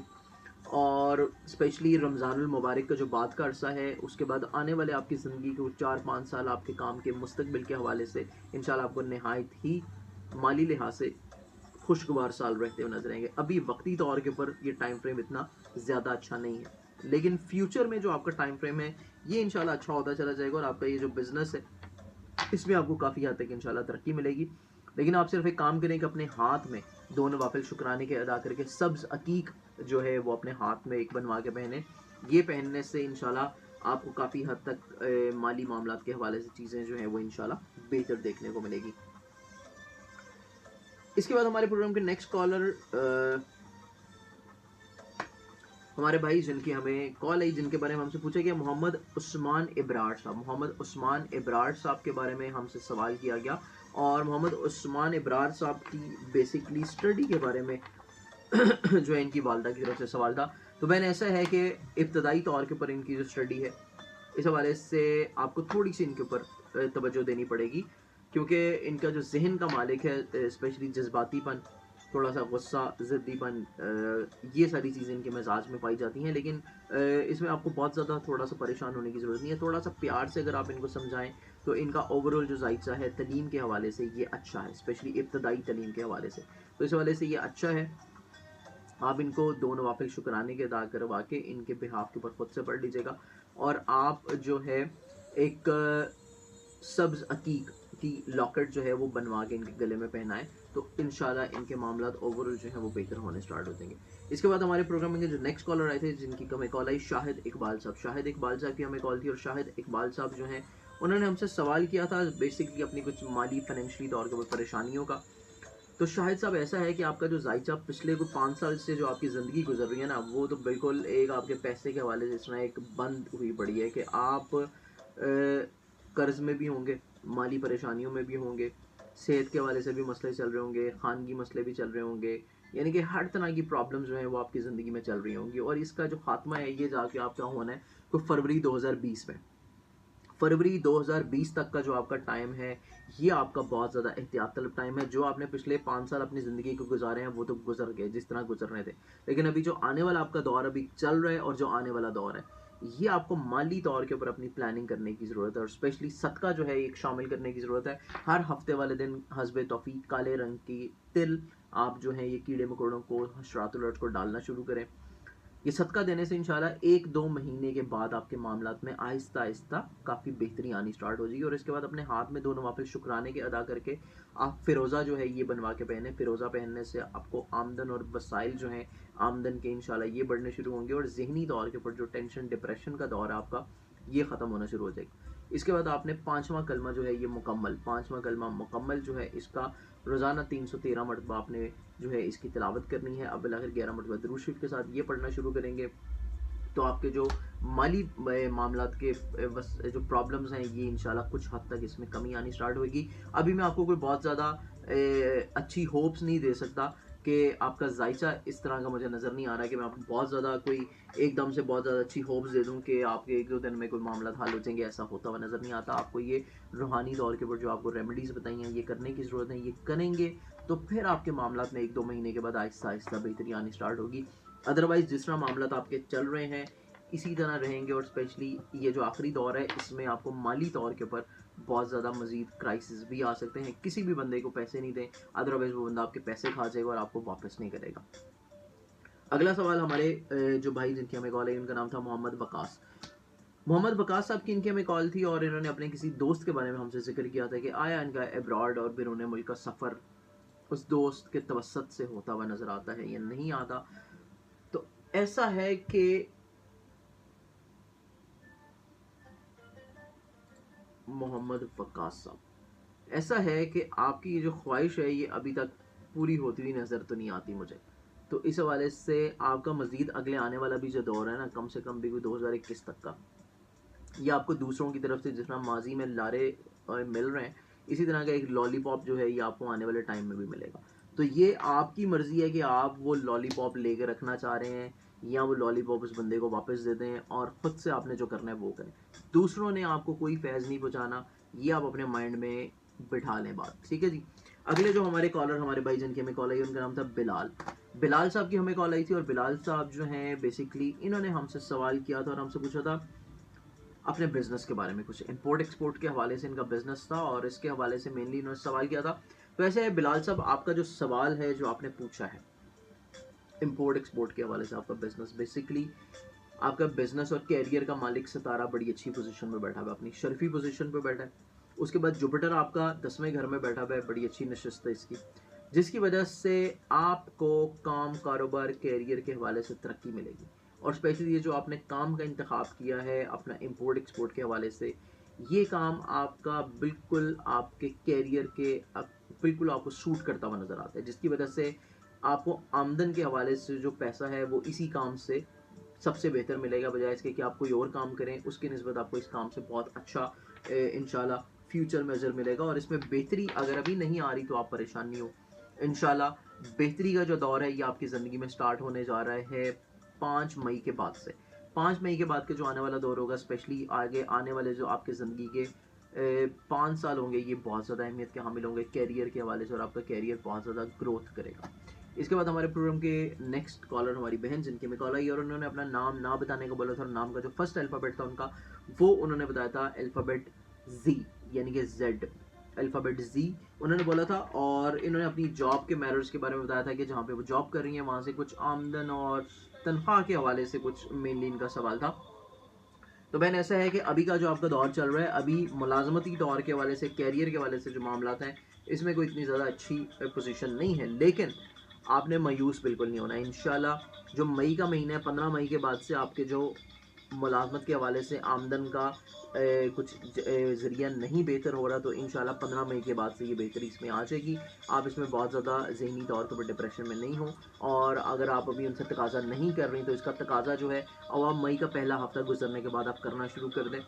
और स्पेशली रमज़ानुल मुबारक का जो बाद का अरसा है उसके बाद आने वाले आपकी ज़िंदगी के 4-5 साल आपके काम के मुस्तकबिल के हवाले से इंशाल्लाह आपको नहायत ही माली लिहाज से खुशगवार साल रहते हुए नजर आएंगे। अभी वक्ती तौर के ऊपर ये टाइम फ्रेम इतना ज़्यादा अच्छा नहीं है, लेकिन फ्यूचर में जो आपका टाइम फ्रेम है ये इंशाल्लाह अच्छा होता चला जाएगा, और आपका ये जो बिज़नेस है इसमें आपको काफ़ी हद तक इंशाल्लाह तरक्की मिलेगी। लेकिन आप सिर्फ एक काम करें कि अपने हाथ में 2 नवाफिल शुक्राने के अदा करके सब्ज़ अकीक जो है वो अपने हाथ में एक बनवा के पहने। ये पहनने से इंशाल्लाह आपको काफ़ी हद तक माली मामलात के हवाले से चीज़ें जो हैं वो इंशाल्लाह बेहतर देखने को मिलेगी। इसके बाद हमारे प्रोग्राम के नेक्स्ट कॉलर हमारे भाई जिनकी हमें कॉल आई, जिनके बारे में हमसे पूछा गया, मोहम्मद उस्मान इब्रार साहब। मोहम्मद उस्मान इब्रार साहब के बारे में हमसे सवाल किया गया, और मोहम्मद उस्मान इब्रार साहब की बेसिकली स्टडी के बारे में जो है इनकी वालदा की तरफ से सवाल था। तो बहन ऐसा है कि इब्तदाई तौर के ऊपर इनकी जो स्टडी है इस हवाले से आपको थोड़ी सी इनके ऊपर तवज्जो देनी पड़ेगी, क्योंकि इनका जो जहन का मालिक है स्पेशली जज्बातीपन, थोड़ा सा गुस्सा, ज़िद्दीपन, ये सारी चीज़ें इनके मिजाज में पाई जाती हैं। लेकिन इसमें आपको बहुत ज़्यादा थोड़ा सा परेशान होने की ज़रूरत नहीं है। थोड़ा सा प्यार से अगर आप इनको समझाएं तो इनका ओवरऑल जो जायचा है तलीम के हवाले से ये अच्छा है, स्पेशली इब्तदाई तलीम के हवाले से, तो इस हवाले से ये अच्छा है। आप इनको 2 नवाफिल शुक्राने के अदा करवा के इनके बिहाफ के ऊपर खुद से पढ़ लीजिएगा। और आप जो है एक सब्ज अकीक की लॉकेट जो है वो बनवा के इनके गले में पहनाएं, तो इंशाल्लाह इनके मामला ओवरऑल जो है वो बेहतर होने स्टार्ट हो जाएंगे। इसके बाद हमारे प्रोग्राम में जो नेक्स्ट कॉलर आए थे, जिनकी हमें कॉल आई शाहिद इकबाल साहब। शाहिद इकबाल साहब की हमें कॉल थी, और शाहिद इकबाल साहब जो हैं उन्होंने हमसे सवाल किया था बेसिकली अपनी कुछ माली फाइनेंशियली तौर के परेशानियों का। तो शाहिद साहब ऐसा है कि आपका जो जायचा पिछले कुछ 5 साल से जो आपकी ज़िंदगी गुजर रही है ना, वो तो बिल्कुल एक आपके पैसे के हवाले से इस तरह एक बंद हुई पड़ी है कि आप कर्ज में भी होंगे, माली परेशानियों में भी होंगे, सेहत के हवाले से भी मसले चल रहे होंगे, खानगी मसले भी चल रहे होंगे, यानी कि हर तरह की प्रॉब्लम जो है वो आपकी ज़िंदगी में चल रही होंगी। और इसका जो खात्मा है ये जाके आपका होना है तो फरवरी 2020 में। फरवरी 2020 तक का जो आपका टाइम है ये आपका बहुत ज़्यादा एहतियात तलब टाइम है। जो आपने पिछले 5 साल अपनी ज़िंदगी को गुजारे हैं वो तो गुजर गए जिस तरह गुजर रहे थे, लेकिन अभी जो आने वाला आपका दौर अभी चल रहा है और जो आने वाला दौर है, ये आपको माली तौर के ऊपर अपनी प्लानिंग करने की ज़रूरत है, और स्पेशली सदका जो है एक शामिल करने की ज़रूरत है। हर हफ्ते वाले दिन हस्बे तौफीक काले रंग की तिल आप जो है ये कीड़े मकोड़ों को, हशरातुल अर्ज को डालना शुरू करें। ये सदका देने से इंशाल्लाह 1-2 महीने के बाद आपके मामलात में आहिस्ता आहिस्ता काफ़ी बेहतरी आनी स्टार्ट हो जाएगी। और इसके बाद अपने हाथ में 2 नवाफिल शुक्राने के अदा करके आप फ़िरोज़ा जो है ये बनवा के पहने। फ़िरोज़ा पहनने से आपको आमदन और वसाइल जो हैं आमदन के इंशाल्लाह ये बढ़ने शुरू होंगे, और ज़हनी तौर के ऊपर जो टेंशन डिप्रेशन का दौर है आपका ये ख़त्म होना शुरू हो जाएगा। इसके बाद आपने 5वां कलमा जो है ये मुकम्मल, 5वां कलमा मुकम्मल जो है इसका रोज़ाना 313 मरतबा आपने जो है इसकी तिलावत करनी है। अब आखिर 11 मरतबा दुरूद शरीफ के साथ ये पढ़ना शुरू करेंगे तो आपके जो माली मामलात के जो प्रॉब्लम्स हैं ये इंशाल्लाह कुछ हद तक इसमें कमी आनी स्टार्ट होगी। अभी मैं आपको कोई बहुत ज़्यादा अच्छी होप्स नहीं दे सकता कि आपका जायचा इस तरह का मुझे नज़र नहीं आ रहा है कि मैं आपको बहुत ज़्यादा कोई एकदम से बहुत ज़्यादा अच्छी होप्स दे दूं कि आपके 1-2 दिन में कोई मामला हल हो जाएंगे, ऐसा होता हुआ नज़र नहीं आता। आपको ये रूहानी तौर के ऊपर जो आपको रेमेडीज़ बताई हैं ये करने की ज़रूरत है, ये करेंगे तो फिर आपके मामला में 1-2 महीने के बाद आहिस्ता आहिस्ता बेहतरी आनी स्टार्ट होगी। अदरवाइज़ जिस तरह मामला आपके चल रहे हैं इसी तरह रहेंगे, और स्पेशली ये जो आखिरी दौर है इसमें आपको माली तौर के ऊपर बहुत ज़्यादा मजीद क्राइसिस भी आ सकते हैं। किसी भी बंदे को पैसे नहीं दें, अदरवाइज़ वो बंदा आपके पैसे खा जाएगा और आपको वापस नहीं करेगा। अगला सवाल हमारे जो भाई जिनकी हमें कॉल है उनका नाम था मोहम्मद बकास। मोहम्मद बकास साहब की इनकी हमें कॉल थी, और इन्होंने अपने किसी दोस्त के बारे में हमसे जिक्र किया था कि आया इनका अब्रॉड और बैरून मुल्क का सफ़र उस दोस्त के तवसत से होता हुआ नज़र आता है या नहीं आता। तो ऐसा है कि मोहम्मद वक्कास साहब, ऐसा है कि आपकी ये जो ख्वाहिश है ये अभी तक पूरी होती हुई नज़र तो नहीं आती मुझे। तो इस हवाले से आपका मज़ीद अगले आने वाला भी जो दौर है ना, कम से कम भी कोई 2021 तक का, ये आपको दूसरों की तरफ से जिस तरह माजी में लारे मिल रहे हैं, इसी तरह का एक लॉलीपॉप जो है ये आपको आने वाले टाइम में भी मिलेगा। तो ये आपकी मर्ज़ी है कि आप वो लॉलीपॉप लेके रखना चाह रहे हैं या वो लॉलीपॉप उस बंदे को वापस दे दें और ख़ुद से आपने जो करना है वो करें। दूसरों ने आपको कोई फैज़ नहीं पहुँचाना, ये आप अपने माइंड में बिठा लें बात, ठीक है जी। अगले जो हमारे कॉलर, हमारे भाई जिनकी हमें कॉल आई उनका नाम था बिलाल। बिलाल साहब की हमें कॉल आई थी, और बिलाल साहब जो हैं बेसिकली इन्होंने हमसे सवाल किया था और हमसे पूछा था अपने बिजनेस के बारे में। कुछ इंपोर्ट एक्सपोर्ट के हवाले से इनका बिजनेस था और इसके हवाले से मेनली इन्होंने सवाल किया था। तो ऐसे बिलाल साहब आपका जो सवाल है जो आपने पूछा है इंपोर्ट एक्सपोर्ट के हवाले से, आपका बिजनेस बेसिकली आपका बिजनेस और कैरियर का मालिक सितारा बड़ी अच्छी पोजीशन में बैठा हुआ है, अपनी शर्फी पोजीशन पे बैठा है। उसके बाद जुपिटर आपका 10वें घर में बैठा हुआ है, बड़ी अच्छी नशिस्त है इसकी, जिसकी वजह से आपको काम, कारोबार, कैरियर के हवाले से तरक्की मिलेगी। और स्पेशली ये जो आपने काम का इंतखाब किया है अपना इंपोर्ट एक्सपोर्ट के हवाले से, ये काम आपका बिल्कुल आपके कैरियर के बिल्कुल आपको सूट करता हुआ नज़र आता है, जिसकी वजह से आपको आमदन के हवाले से जो पैसा है वो इसी काम से सबसे बेहतर मिलेगा, बजाय इसके कि आप कोई और काम करें। उसकी निस्बत आपको इस काम से बहुत अच्छा इंशाल्लाह फ्यूचर में अजर मिलेगा। और इसमें बेहतरी अगर अभी नहीं आ रही तो आप परेशान नहीं हो, इंशाल्लाह बेहतरी का जो दौर है ये आपकी ज़िंदगी में स्टार्ट होने जा रहा है 5 मई के बाद से। 5 मई के बाद के जो आने वाला दौर होगा, स्पेशली आगे आने वाले जो आपके ज़िंदगी के 5 साल होंगे, ये बहुत ज़्यादा अहमियत के हामिल होंगे कैरियर के हवाले से, और आपका कैरियर बहुत ज़्यादा ग्रोथ करेगा। इसके बाद हमारे प्रोग्राम के नेक्स्ट कॉलर हमारी बहन जिनकी में कॉल आई, और उन्होंने अपना नाम ना बताने को बोला था, और नाम का जो फर्स्ट अल्फ़ाबेट था उनका वो उन्होंने बताया था अल्फ़ाबेट जी, यानी कि जेड, अल्फ़ाबेट जी उन्होंने बोला था। और इन्होंने अपनी जॉब के मैरिज के बारे में बताया था कि जहाँ पे वो जॉब कर रही हैं वहाँ से कुछ आमदन और तनख्वाह के हवाले से कुछ मेनली इनका सवाल था। तो बहन ऐसा है कि अभी का जो आपका दौर चल रहा है, अभी मुलाजमती दौर के हवाले से, कैरियर के हवाले से जो मामलात हैं, इसमें कोई इतनी ज़्यादा अच्छी पोजीशन नहीं है, लेकिन आपने मायूस बिल्कुल नहीं होना है। इंशाल्लाह जो मई का महीना है, 15 मई के बाद से आपके जो मुलाजमत के हवाले से आमदन का कुछ ज़रिया नहीं बेहतर हो रहा, तो इंशाल्लाह 15 मई के बाद से ये बेहतरी इसमें आ जाएगी। आप इसमें बहुत ज़्यादा ज़हनी तौर के ऊपर डिप्रेशन में नहीं हो, और अगर आप अभी उनसे तकाजा नहीं कर रही, तो इसका तकाजा जो है अब आप मई का पहला हफ्ता गुजरने के बाद आप करना शुरू कर दें,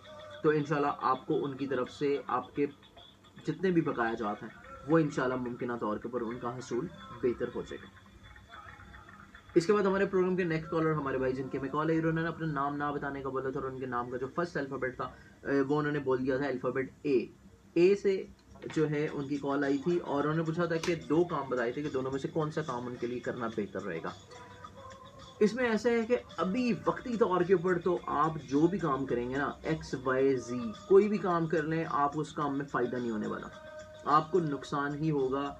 तो इंशाल्लाह आपको उनकी तरफ से आपके जितने भी बकाया जात हैं वो इंशाल्लाह मुमकिन तौर के ऊपर उनका हसूल बेहतर हो जाएगा। इसके बाद हमारे प्रोग्राम के नेक्स्ट कॉलर हमारे भाई जिनके में कॉल है, उन्होंने अपना नाम ना बताने का बोला था, और उनके नाम का जो फर्स्ट अल्फ़ाबेट था वो उन्होंने बोल दिया था अल्फ़ाबेट ए से जो है उनकी कॉल आई थी, और उन्होंने पूछा था कि 2 काम बताए थे कि दोनों में से कौन सा काम उनके लिए करना बेहतर रहेगा। इसमें ऐसा है कि अभी वक्ती तौर के ऊपर तो आप जो भी काम करेंगे ना, एक्स वाई जी कोई भी काम कर लें, आप उस काम में फ़ायदा नहीं होने वाला, आपको नुकसान ही होगा।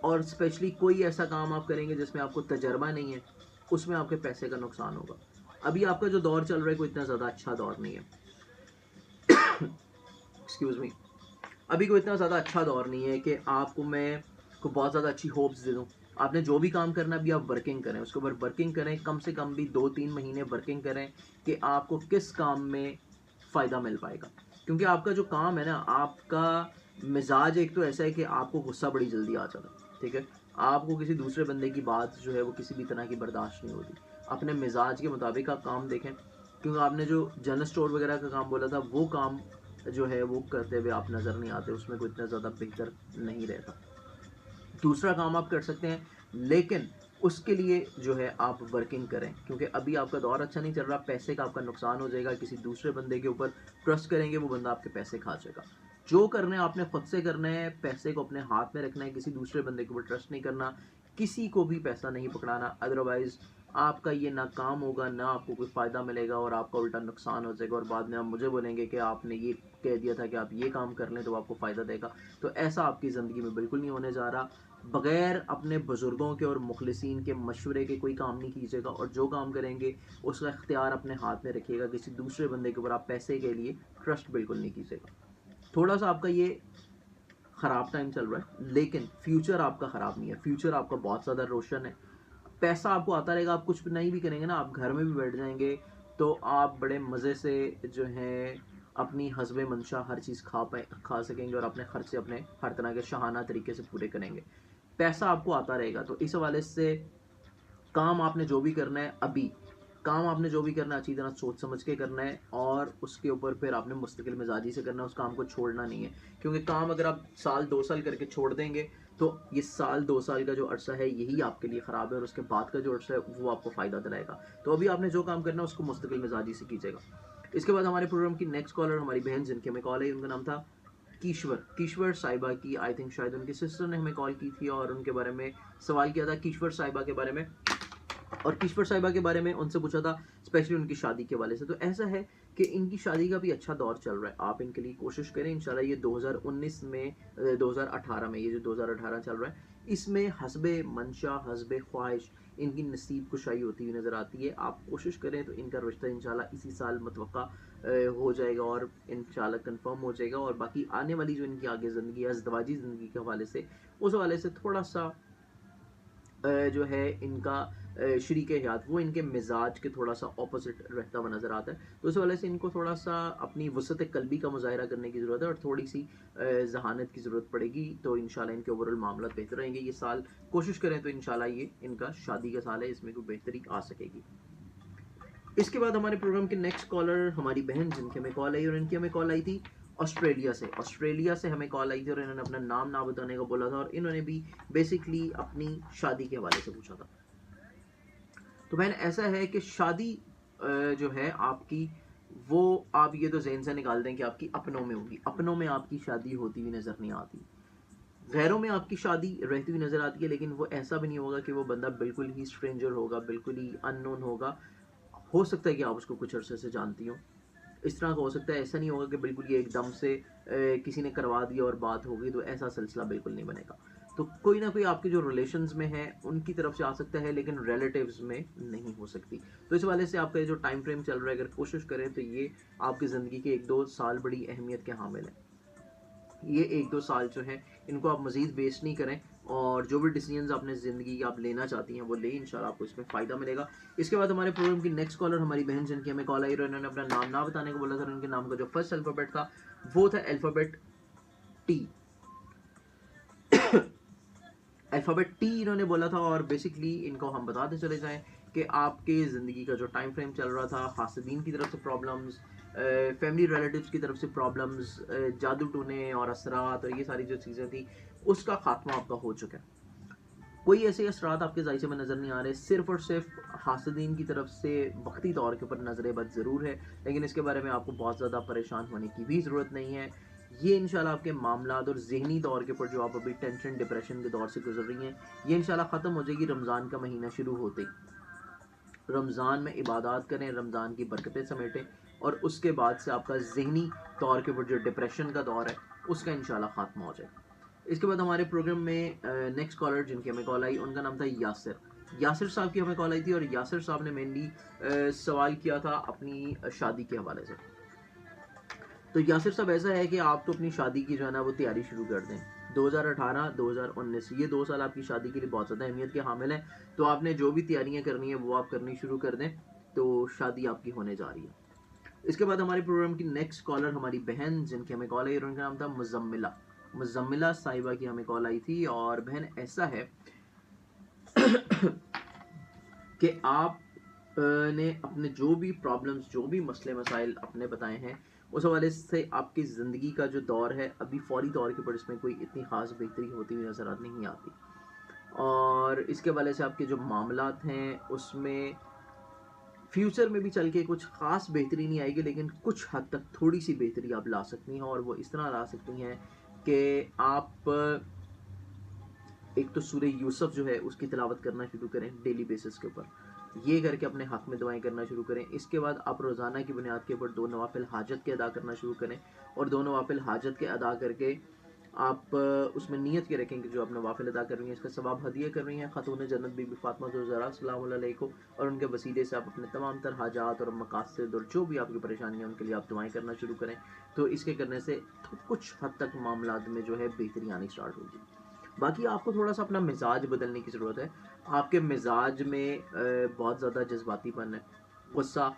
और स्पेशली कोई ऐसा काम आप करेंगे जिसमें आपको तजर्बा नहीं है, उसमें आपके पैसे का नुकसान होगा। अभी आपका जो दौर चल रहा है कोई इतना ज़्यादा अच्छा दौर नहीं है। Excuse me. अभी कोई इतना ज़्यादा अच्छा दौर नहीं है कि आपको मैं को बहुत ज़्यादा अच्छी होप्स दे दूँ। आपने जो भी काम करना है अभी आप वर्किंग करें, उसके ऊपर वर्किंग करें, कम से कम भी 2-3 महीने वर्किंग करें कि आपको किस काम में फ़ायदा मिल पाएगा। क्योंकि आपका जो काम है ना, आपका मिजाज एक तो ऐसा है कि आपको गुस्सा बड़ी जल्दी आ जाता है, ठीक है? आपको किसी दूसरे बंदे की बात जो है वो किसी भी तरह की बर्दाश्त नहीं होती। अपने मिजाज के मुताबिक आप काम देखें, क्योंकि आपने जो जनरल स्टोर वगैरह का काम बोला था, वो काम जो है वो करते हुए आप नज़र नहीं आते, उसमें कोई इतना ज़्यादा बेहतर नहीं रहता। दूसरा काम आप कर सकते हैं, लेकिन उसके लिए जो है आप वर्किंग करें, क्योंकि अभी आपका दौर अच्छा नहीं चल रहा, पैसे का आपका नुकसान हो जाएगा, किसी दूसरे बंदे के ऊपर ट्रस्ट करेंगे, वो बंदा आपके पैसे खा जाएगा। जो करना है आपने खुद से करना है, पैसे को अपने हाथ में रखना है, किसी दूसरे बंदे के ऊपर ट्रस्ट नहीं करना, किसी को भी पैसा नहीं पकड़ाना, अदरवाइज आपका ये ना काम होगा, ना आपको कोई फ़ायदा मिलेगा, और आपका उल्टा नुकसान हो जाएगा, और बाद में आप मुझे बोलेंगे कि आपने ये कह दिया था कि आप ये काम कर लें तो आपको फ़ायदा देगा। तो ऐसा आपकी ज़िंदगी में बिल्कुल नहीं होने जा रहा। बग़ैर अपने बुज़ुर्गों के और मुखलिसीन के मशवरे के कोई काम नहीं कीजिएगा, और जो काम करेंगे उसका इख्तियार अपने हाथ में रखिएगा, किसी दूसरे बंदे के ऊपर आप पैसे के लिए ट्रस्ट बिल्कुल नहीं कीजिएगा। थोड़ा सा आपका ये ख़राब टाइम चल रहा है, लेकिन फ्यूचर आपका ख़राब नहीं है, फ्यूचर आपका बहुत ज़्यादा रोशन है। पैसा आपको आता रहेगा, आप कुछ नहीं भी करेंगे ना, आप घर में भी बैठ जाएंगे, तो आप बड़े मज़े से जो है अपनी हस्बे मंशा हर चीज़ खा सकेंगे, और अपने खर्चे अपने हर तरह के शाहाना तरीके से पूरे करेंगे। पैसा आपको आता रहेगा, तो इस हवाले से काम आपने जो भी करना है अभी, काम आपने जो भी करना है अच्छी तरह सोच समझ के करना है, और उसके ऊपर फिर आपने मुस्तकिल मिजाजी से करना है, उस काम को छोड़ना नहीं है। क्योंकि काम अगर आप साल 2 साल करके छोड़ देंगे, तो ये साल 2 साल का जो अरसा है यही आपके लिए ख़राब है, और उसके बाद का जो अरसा है वो आपको फ़ायदा दिलाएगा। तो अभी आपने जो काम करना है उसको मुस्तकिल मिजाजी से कीजिएगा। इसके बाद हमारे प्रोग्राम की नेक्स्ट कॉलर हमारी बहन जिनके हमें कॉल है, उनका नाम था कीश्वर साहिबा की। आई थिंक शायद उनकी सिस्टर ने हमें कॉल की थी और उनके बारे में सवाल किया था, कीश्वर साहिबा के बारे में, और कीश्वर साहिबा के बारे में उनसे पूछा था स्पेशली उनकी शादी के हवाले से। तो ऐसा है कि इनकी शादी का भी अच्छा दौर चल रहा है, आप इनके लिए कोशिश करें, इंशाल्लाह ये 2019 में 2018 में, ये जो 2018 चल रहा है, इसमें हस्बे मंशा हस्बे ख्वाहिश इनकी नसीब कुशाई होती हुई नज़र आती है। आप कोशिश करें तो इनका रिश्ता इंशाल्लाह इसी साल मुतवक्का हो जाएगा, और इंशाल्लाह कंफर्म हो जाएगा। और बाकी आने वाली जो इनकी आगे ज़िंदगी है, अज़दवाजी ज़िंदगी के हवाले से, उस हवाले से थोड़ा सा जो है इनका शरीक हयात वो इनके मिजाज के थोड़ा सा ऑपोजिट रहता हुआ नज़र आता है। तो उस वजह से इनको थोड़ा सा अपनी वसत कल्बी का मुजाहरा करने की ज़रूरत है, और थोड़ी सी जहानत की ज़रूरत पड़ेगी, तो इंशाल्लाह इनके ओवरऑल मामला बेहतर रहेंगे ये साल। कोशिश करें तो इंशाल्लाह ये इनका शादी का साल है, इसमें कोई बेहतरी आ सकेगी। इसके बाद हमारे प्रोग्राम के नेक्स्ट कॉलर हमारी बहन जिनकी हमें कॉल आई, और इनकी हमें कॉल आई थी ऑस्ट्रेलिया से हमें कॉल आई थी, और इन्होंने अपना नाम ना बताने को बोला था, और इन्होंने भी बेसिकली अपनी शादी के हवाले से पूछा था। तो बहन ऐसा है कि शादी जो है आपकी, वो आप ये तो जहन से निकाल दें कि आपकी अपनों में होगी, अपनों में आपकी शादी होती हुई नज़र नहीं आती, गैरों में आपकी शादी रहती हुई नज़र आती है, लेकिन वो ऐसा भी नहीं होगा कि वो बंदा बिल्कुल ही स्ट्रेंजर होगा, बिल्कुल ही अननोन होगा। हो सकता है कि आप उसको कुछ अरसे से जानती हो, इस तरह का हो सकता है। ऐसा नहीं होगा कि बिल्कुल ये एकदम से किसी ने करवा दिया और बात हो गई, तो ऐसा सिलसिला बिल्कुल नहीं बनेगा। तो कोई ना कोई आपके जो रिलेशंस में है उनकी तरफ से आ सकता है, लेकिन रिलेटिव्स में नहीं हो सकती। तो इस वाले से आपका ये जो टाइम फ्रेम चल रहा है, अगर कोशिश करें तो ये आपकी ज़िंदगी के 1-2 साल बड़ी अहमियत के हामिल हैं। ये 1-2 साल जो हैं इनको आप मज़ीद वेस्ट नहीं करें, और जो भी डिसीजंस अपने ज़िंदगी की आप लेना चाहती हैं वो लें, इंशाल्लाह आपको इसमें फ़ायदा मिलेगा। इसके बाद हमारे प्रोग्राम की नेक्स्ट कॉलर हमारी बहन, जिनकी हमें कॉल आई और इन्होंने अपना नाम ना बताने को बोला था। उनके नाम का जो फर्स्ट अल्फ़ाबेट था वो था अल्फ़ाबेट टी। अल्फ़ाबेट टी इन्होंने बोला था, और बेसिकली इनको हम बताते चले जाएं कि आपके ज़िंदगी का जो टाइम फ्रेम चल रहा था, हासिदीन की तरफ से प्रॉब्लम्स, फैमिली रिलेटिव्स की तरफ से प्रॉब्लम्स, जादू टूने और असरात और ये सारी जो चीज़ें थी, उसका खात्मा आपका हो चुका है। कोई ऐसे असरात आपके जायसे में नज़र नहीं आ रहे, सिर्फ और सिर्फ हासिदीन की तरफ से वक्ती तौर के ऊपर नज़र बद ज़रूर है, लेकिन इसके बारे में आपको बहुत ज़्यादा परेशान होने की भी ज़रूरत नहीं है। ये इंशाल्लाह आपके मामलात और ज़हनी तौर के ऊपर जो आप अभी टेंशन डिप्रेशन के दौर से गुजर रही हैं, ये इंशाल्लाह ख़त्म हो जाएगी रमज़ान का महीना शुरू होते ही। रमज़ान में इबादत करें, रमज़ान की बरकतें समेटें, और उसके बाद से आपका ज़हनी तौर के ऊपर जो डिप्रेशन का दौर है उसका इंशाल्लाह ख़त्म हो जाएगा। इसके बाद हमारे प्रोग्राम में नेक्स्ट कॉलर जिनकी हमें कॉल आई, उनका नाम था यासिर। यासिर साहब की हमें कॉल आई थी, और यासिर साहब ने मेनली सवाल किया था अपनी शादी के हवाले से। तो यासिर साहब, ऐसा है कि आप तो अपनी शादी की जो है ना वो तैयारी शुरू कर दें। 2018 2019 ये 2 साल आपकी शादी के लिए बहुत ज़्यादा अहमियत के हामिल हैं। तो आपने जो भी तैयारियां करनी है वो आप करनी शुरू कर दें, तो शादी आपकी होने जा रही है। इसके बाद हमारे प्रोग्राम की नेक्स्ट कॉलर हमारी बहन, जिनकी हमें कॉल आई, और उनका नाम था मुजम्मिला। मुजम्मिला साहिबा की हमें कॉल आई थी, और बहन ऐसा है कि आप ने अपने जो भी प्रॉब्लम्स, जो भी मसले मसाइल अपने बताए हैं, उस हवाले से आपकी ज़िंदगी का जो दौर है अभी फौरी तौर के ऊपर इसमें कोई इतनी ख़ास बेहतरी होती हुई नज़र नहीं आती, और इसके हवाले से आपके जो मामलात हैं उसमें फ्यूचर में भी चल के कुछ ख़ास बेहतरी नहीं आएगी, लेकिन कुछ हद तक थोड़ी सी बेहतरी आप ला सकती हैं, और वो इस तरह ला सकती हैं कि आप एक तो सूरह यूसुफ जो है उसकी तिलावत करना शुरू करें डेली बेसिस के ऊपर, ये करके अपने हक़ में दुआएं करना शुरू करें। इसके बाद आप रोज़ाना की बुनियाद के ऊपर 2 नवाफिल हाजत के अदा करना शुरू करें, और 2 नवाफिल हाजत के अदा करके आप उसमें नीयत के रखें कि जो आप नवाफिल अदा कर रही हैं इसका सवाब हदिया कर रही हैं खातून जन्नत बीबी फातिमा ज़हरा सल्लल्लाहु अलैहा को, और उनके वसीले से आप अपने तमाम तर हाजात और मकासद और जो भी आपकी परेशानी है उनके लिए आप दुआएं करना शुरू करें। तो इसके करने से कुछ हद तक मामलात में जो है बेहतरी आनी स्टार्ट होगी। बाकी आपको थोड़ा सा अपना मिजाज बदलने की ज़रूरत है। आपके मिजाज में बहुत ज़्यादा जज्बातीपन है, गुस्सा,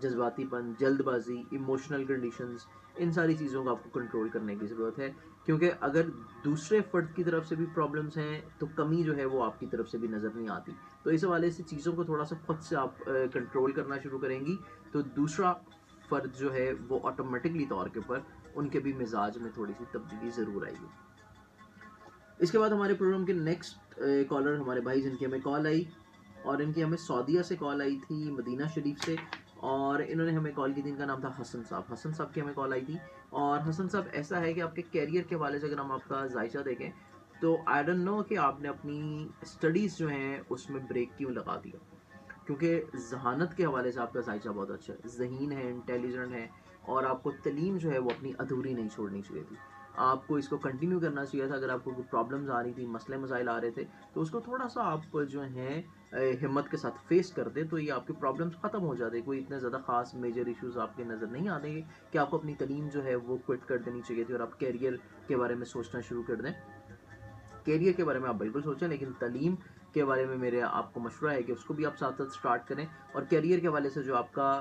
जज्बातीपन, जल्दबाजी, इमोशनल कंडीशंस, इन सारी चीज़ों को आपको कंट्रोल करने की ज़रूरत है, क्योंकि अगर दूसरे फ़र्द की तरफ से भी प्रॉब्लम्स हैं तो कमी जो है वो आपकी तरफ से भी नज़र नहीं आती। तो इस हवाले से चीज़ों को थोड़ा सा खुद से आप कंट्रोल करना शुरू करेंगी, तो दूसरा फ़र्द जो है वो ऑटोमेटिकली तौर के ऊपर उनके भी मिजाज में थोड़ी सी तब्दीली ज़रूर आएगी। इसके बाद हमारे प्रोग्राम के नेक्स्ट कॉलर हमारे भाई, जिनकी हमें कॉल आई, और इनकी हमें सऊदीया से कॉल आई थी, मदीना शरीफ से, और इन्होंने हमें कॉल की थी। इनका नाम था हसन साहब। हसन साहब की हमें कॉल आई थी, और हसन साहब ऐसा है कि आपके कैरियर के हवाले से अगर हम आपका जायचा देखें तो आई डोंट नो कि आपने अपनी स्टडीज़ जो हैं उसमें ब्रेक क्यों लगा दिया, क्योंकि जहानत के हवाले से आपका जायचा बहुत अच्छा है, ज़हीन है, इंटेलिजेंट है, और आपको तलीम जो है वो अपनी अधूरी नहीं छोड़नी चाहिए थी। आपको इसको कंटिन्यू करना चाहिए था। अगर आपको कोई प्रॉब्लम्स आ रही थी, मसले मसाइल आ रहे थे, तो उसको थोड़ा सा आप जो हैं हिम्मत के साथ फेस कर दे, तो ये आपके प्रॉब्लम्स ख़त्म हो जाते। कोई इतने ज़्यादा ख़ास मेजर इश्यूज़ आपके नज़र नहीं आते कि आपको अपनी तलीम जो है वो क्विट कर देनी चाहिए थी और आप कैरियर के बारे में सोचना शुरू कर दें। कैरियर के बारे में आप बिल्कुल सोचें, लेकिन तलीम के बारे में मेरे आपको मशवरा है कि उसको भी आप साथ साथ स्टार्ट करें। और कैरियर के हवाले से जो आपका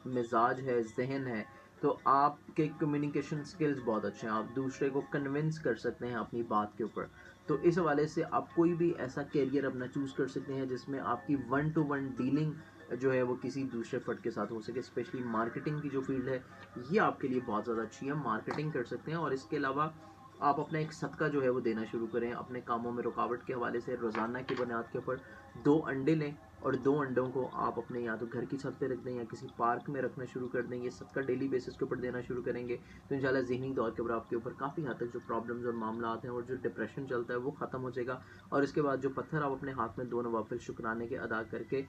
मिजाज है, जहन है, तो आपके कम्युनिकेशन स्किल्स बहुत अच्छे हैं, आप दूसरे को कन्विंस कर सकते हैं अपनी बात के ऊपर। तो इस हवाले से आप कोई भी ऐसा कैरियर अपना चूज़ कर सकते हैं जिसमें आपकी 1 टू 1 डीलिंग जो है वो किसी दूसरे फर्द के साथ हो सके। स्पेशली मार्केटिंग की जो फील्ड है ये आपके लिए बहुत ज़्यादा अच्छी है, मार्केटिंग कर सकते हैं। और इसके अलावा आप अपना एक सदका जो है वो देना शुरू करें। अपने कामों में रुकावट के हवाले से रोज़ाना की बुनियाद के ऊपर 2 अंडे लें, और 2 अंडों को आप अपने या तो घर की छत पे रख दें या किसी पार्क में रखना शुरू कर दें। ये सदका डेली बेसिस के ऊपर देना शुरू करेंगे तो इंशाल्लाह ज़हनी तौर के ऊपर आपके ऊपर काफ़ी हद तक जो प्रॉब्लम्स और मामला हैं और जो डिप्रेशन चलता है वो ख़त्म हो जाएगा। और इसके बाद जो पत्थर आप अपने हाथ में 2 नवाफिल शुक्राने के अदा करके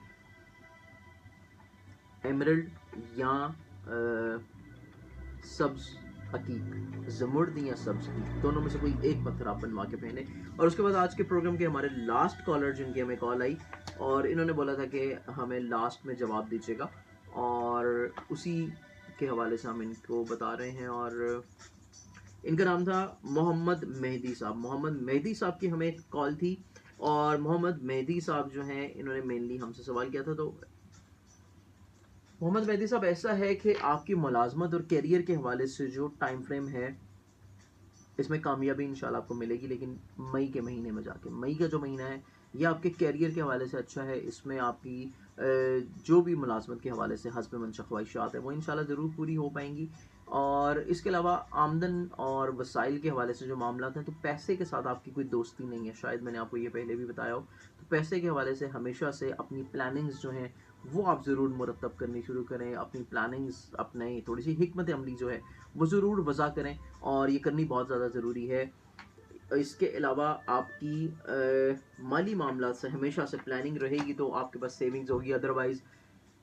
एमरल्ड या सब्ज़ अकीक, ज़मुर्द या सब्ज़, दोनों में से कोई एक पत्थर आप बनवा के पहने। और उसके बाद आज के प्रोग्राम के हमारे लास्ट कॉलर जिनकी हमें कॉल आई और इन्होंने बोला था कि हमें लास्ट में जवाब दीजिएगा, और उसी के हवाले से हम इनको बता रहे हैं। और इनका नाम था मोहम्मद मेहदी साहब। मोहम्मद मेहदी साहब की हमें कॉल थी, और मोहम्मद मेहदी साहब जो हैं इन्होंने मेनली हमसे सवाल किया था। तो मोहम्मद मेहदी साहब, ऐसा है कि आपकी मुलाजमत और करियर के हवाले से जो टाइम फ्रेम है, इसमें कामयाबी इंशाल्लाह आपको मिलेगी, लेकिन मई के महीने में जाके। मई का जो महीना है ये आपके कैरियर के हवाले से अच्छा है। इसमें आपकी जो भी मुलाजमत के हवाले से हस्ब मंशा ख्वाहिशात है वो इंशाल्लाह ज़रूर पूरी हो पाएंगी। और इसके अलावा आमदन और वसाइल के हवाले से जो मामला हैं, तो पैसे के साथ आपकी कोई दोस्ती नहीं है, शायद मैंने आपको ये पहले भी बताया हो। तो पैसे के हवाले से हमेशा से अपनी प्लानिंग्स जो हैं वो आप ज़रूर मुरतब करनी शुरू करें। अपनी प्लानिंग्स, अपने थोड़ी सी हिकमत अमली जो है वो ज़रूर वज़ा करें, और ये करनी बहुत ज़्यादा ज़रूरी है। इसके अलावा आपकी माली मामला से हमेशा से प्लानिंग रहेगी तो आपके पास सेविंग्स होगी, अदरवाइज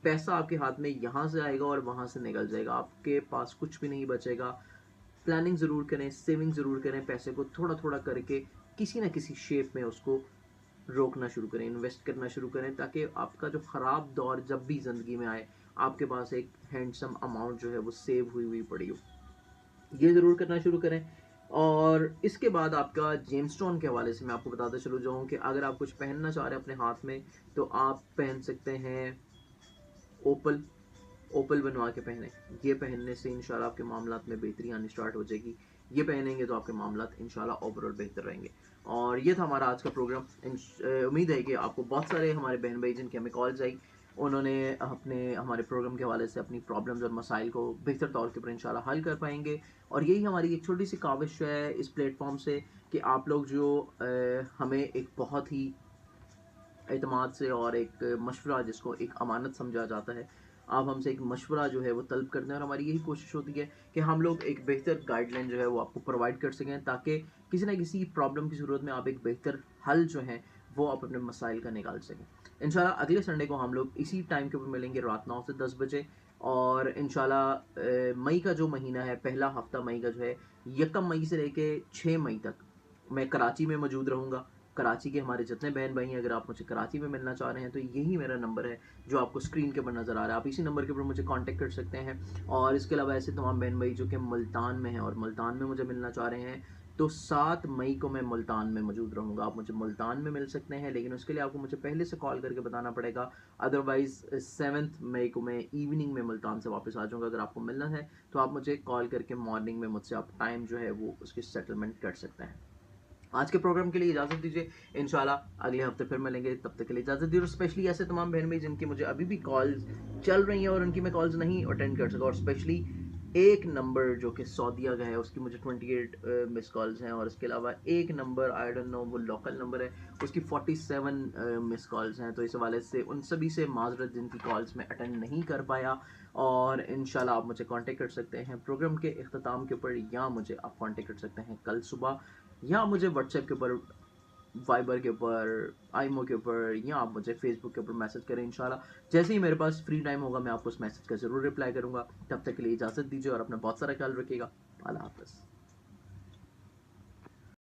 पैसा आपके हाथ में यहाँ से आएगा और वहाँ से निकल जाएगा, आपके पास कुछ भी नहीं बचेगा। प्लानिंग ज़रूर करें, सेविंग ज़रूर करें, पैसे को थोड़ा थोड़ा करके किसी ना किसी शेप में उसको रोकना शुरू करें, इन्वेस्ट करना शुरू करें, ताकि आपका जो ख़राब दौर जब भी ज़िंदगी में आए आपके पास एक हैंडसम अमाउंट जो है वो सेव हुई हुई पड़ी हो। ये ज़रूर करना शुरू करें। और इसके बाद आपका जेमस्टोन के हवाले से मैं आपको बताता चलूँ जाऊँ कि अगर आप कुछ पहनना चाह रहे हैं अपने हाथ में, तो आप पहन सकते हैं ओपल। ओपल बनवा के पहने, ये पहनने से इंशाल्लाह आपके मामलात में बेहतरी आनी स्टार्ट हो जाएगी। ये पहनेंगे तो आपके मामलात इंशाल्लाह ओवरऑल बेहतर रहेंगे। और ये था हमारा आज का प्रोग्राम। उम्मीद है कि आपको बहुत सारे हमारे बहन भाई जिनकी हमें कॉल्स आई, उन्होंने अपने हमारे प्रोग्राम के हवाले से अपनी प्रॉब्लम्स और मसाइल को बेहतर तौर के ऊपर इंशाल्लाह हल कर पाएंगे। और यही हमारी एक छोटी सी काविश है इस प्लेटफॉर्म से कि आप लोग जो हमें एक बहुत ही एतमाद से और एक मशवरा, जिसको एक अमानत समझा जाता है, आप हमसे एक मशवरा जो है वो तलब करते हैं, और हमारी यही कोशिश होती है कि हम लोग एक बेहतर गाइडलाइन जो है वो आपको प्रोवाइड कर सकें, ताकि किसी ना किसी प्रॉब्लम की ज़रूरत में आप एक बेहतर हल जो है वो आप अपने मसाइल का निकाल सकें। इंशाल्लाह अगले संडे को हम लोग इसी टाइम के ऊपर मिलेंगे, रात 9 से 10 बजे। और इंशाल्लाह मई का जो महीना है, पहला हफ्ता मई का जो है, 1 मई से लेके 6 मई तक मैं कराची में मौजूद रहूँगा। कराची के हमारे जितने बहन भाई हैं, अगर आप मुझे कराची में मिलना चाह रहे हैं तो यही मेरा नंबर है जो आपको स्क्रीन के ऊपर नज़र आ रहा है, आप इसी नंबर के ऊपर मुझे कांटेक्ट कर सकते हैं। और इसके अलावा ऐसे तमाम बहन भाई जो कि मुल्तान में हैं और मुल्तान में मुझे मिलना चाह रहे हैं, तो 7 मई को मैं मुल्तान में मौजूद रहूँगा। आप मुझे मुल्तान में मिल सकते हैं, लेकिन उसके लिए आपको मुझे पहले से कॉल करके बताना पड़ेगा। अदरवाइज़ 7 मई को मैं इवनिंग में मुल्तान से वापस आ जाऊँगा। अगर आपको मिलना है तो आप मुझे कॉल करके मॉर्निंग में मुझसे आप टाइम जो है वो उसकी सेटलमेंट कर सकते हैं। आज के प्रोग्राम के लिए इजाज़त दीजिए, इंशाल्लाह अगले हफ्ते फिर मिलेंगे, तब तक के लिए इजाज़त दीजिए। और स्पेशली ऐसे तमाम बहन भाई जिनकी मुझे अभी भी कॉल्स चल रही हैं और उनकी मैं कॉल्स नहीं अटेंड कर सका, और स्पेशली एक नंबर जो कि सऊदीया का है उसकी मुझे 28 मिस कॉल्स हैं, और इसके अलावा एक नंबर आई डोंट नो वो लोकल नंबर है, उसकी 47 मिस कॉल्स हैं। तो इस हवाले से उन सभी से माजरत जिनकी कॉल्स में अटेंड नहीं कर पाया। और इंशाल्लाह आप मुझे कांटेक्ट कर सकते हैं प्रोग्राम के इख्तिताम के ऊपर, या मुझे आप कांटेक्ट कर सकते हैं कल सुबह, या मुझे व्हाट्सएप के ऊपर, वाइबर के ऊपर, आईमो के ऊपर, या आप मुझे फेसबुक के ऊपर मैसेज करें। इंशाल्लाह जैसे ही मेरे पास फ्री टाइम होगा मैं आपको उस मैसेज का ज़रूर रिप्लाई करूँगा। तब तक के लिए इजाज़त दीजिए और अपना बहुत सारा ख्याल रखिएगा। अल्लाह हाफ़िज़।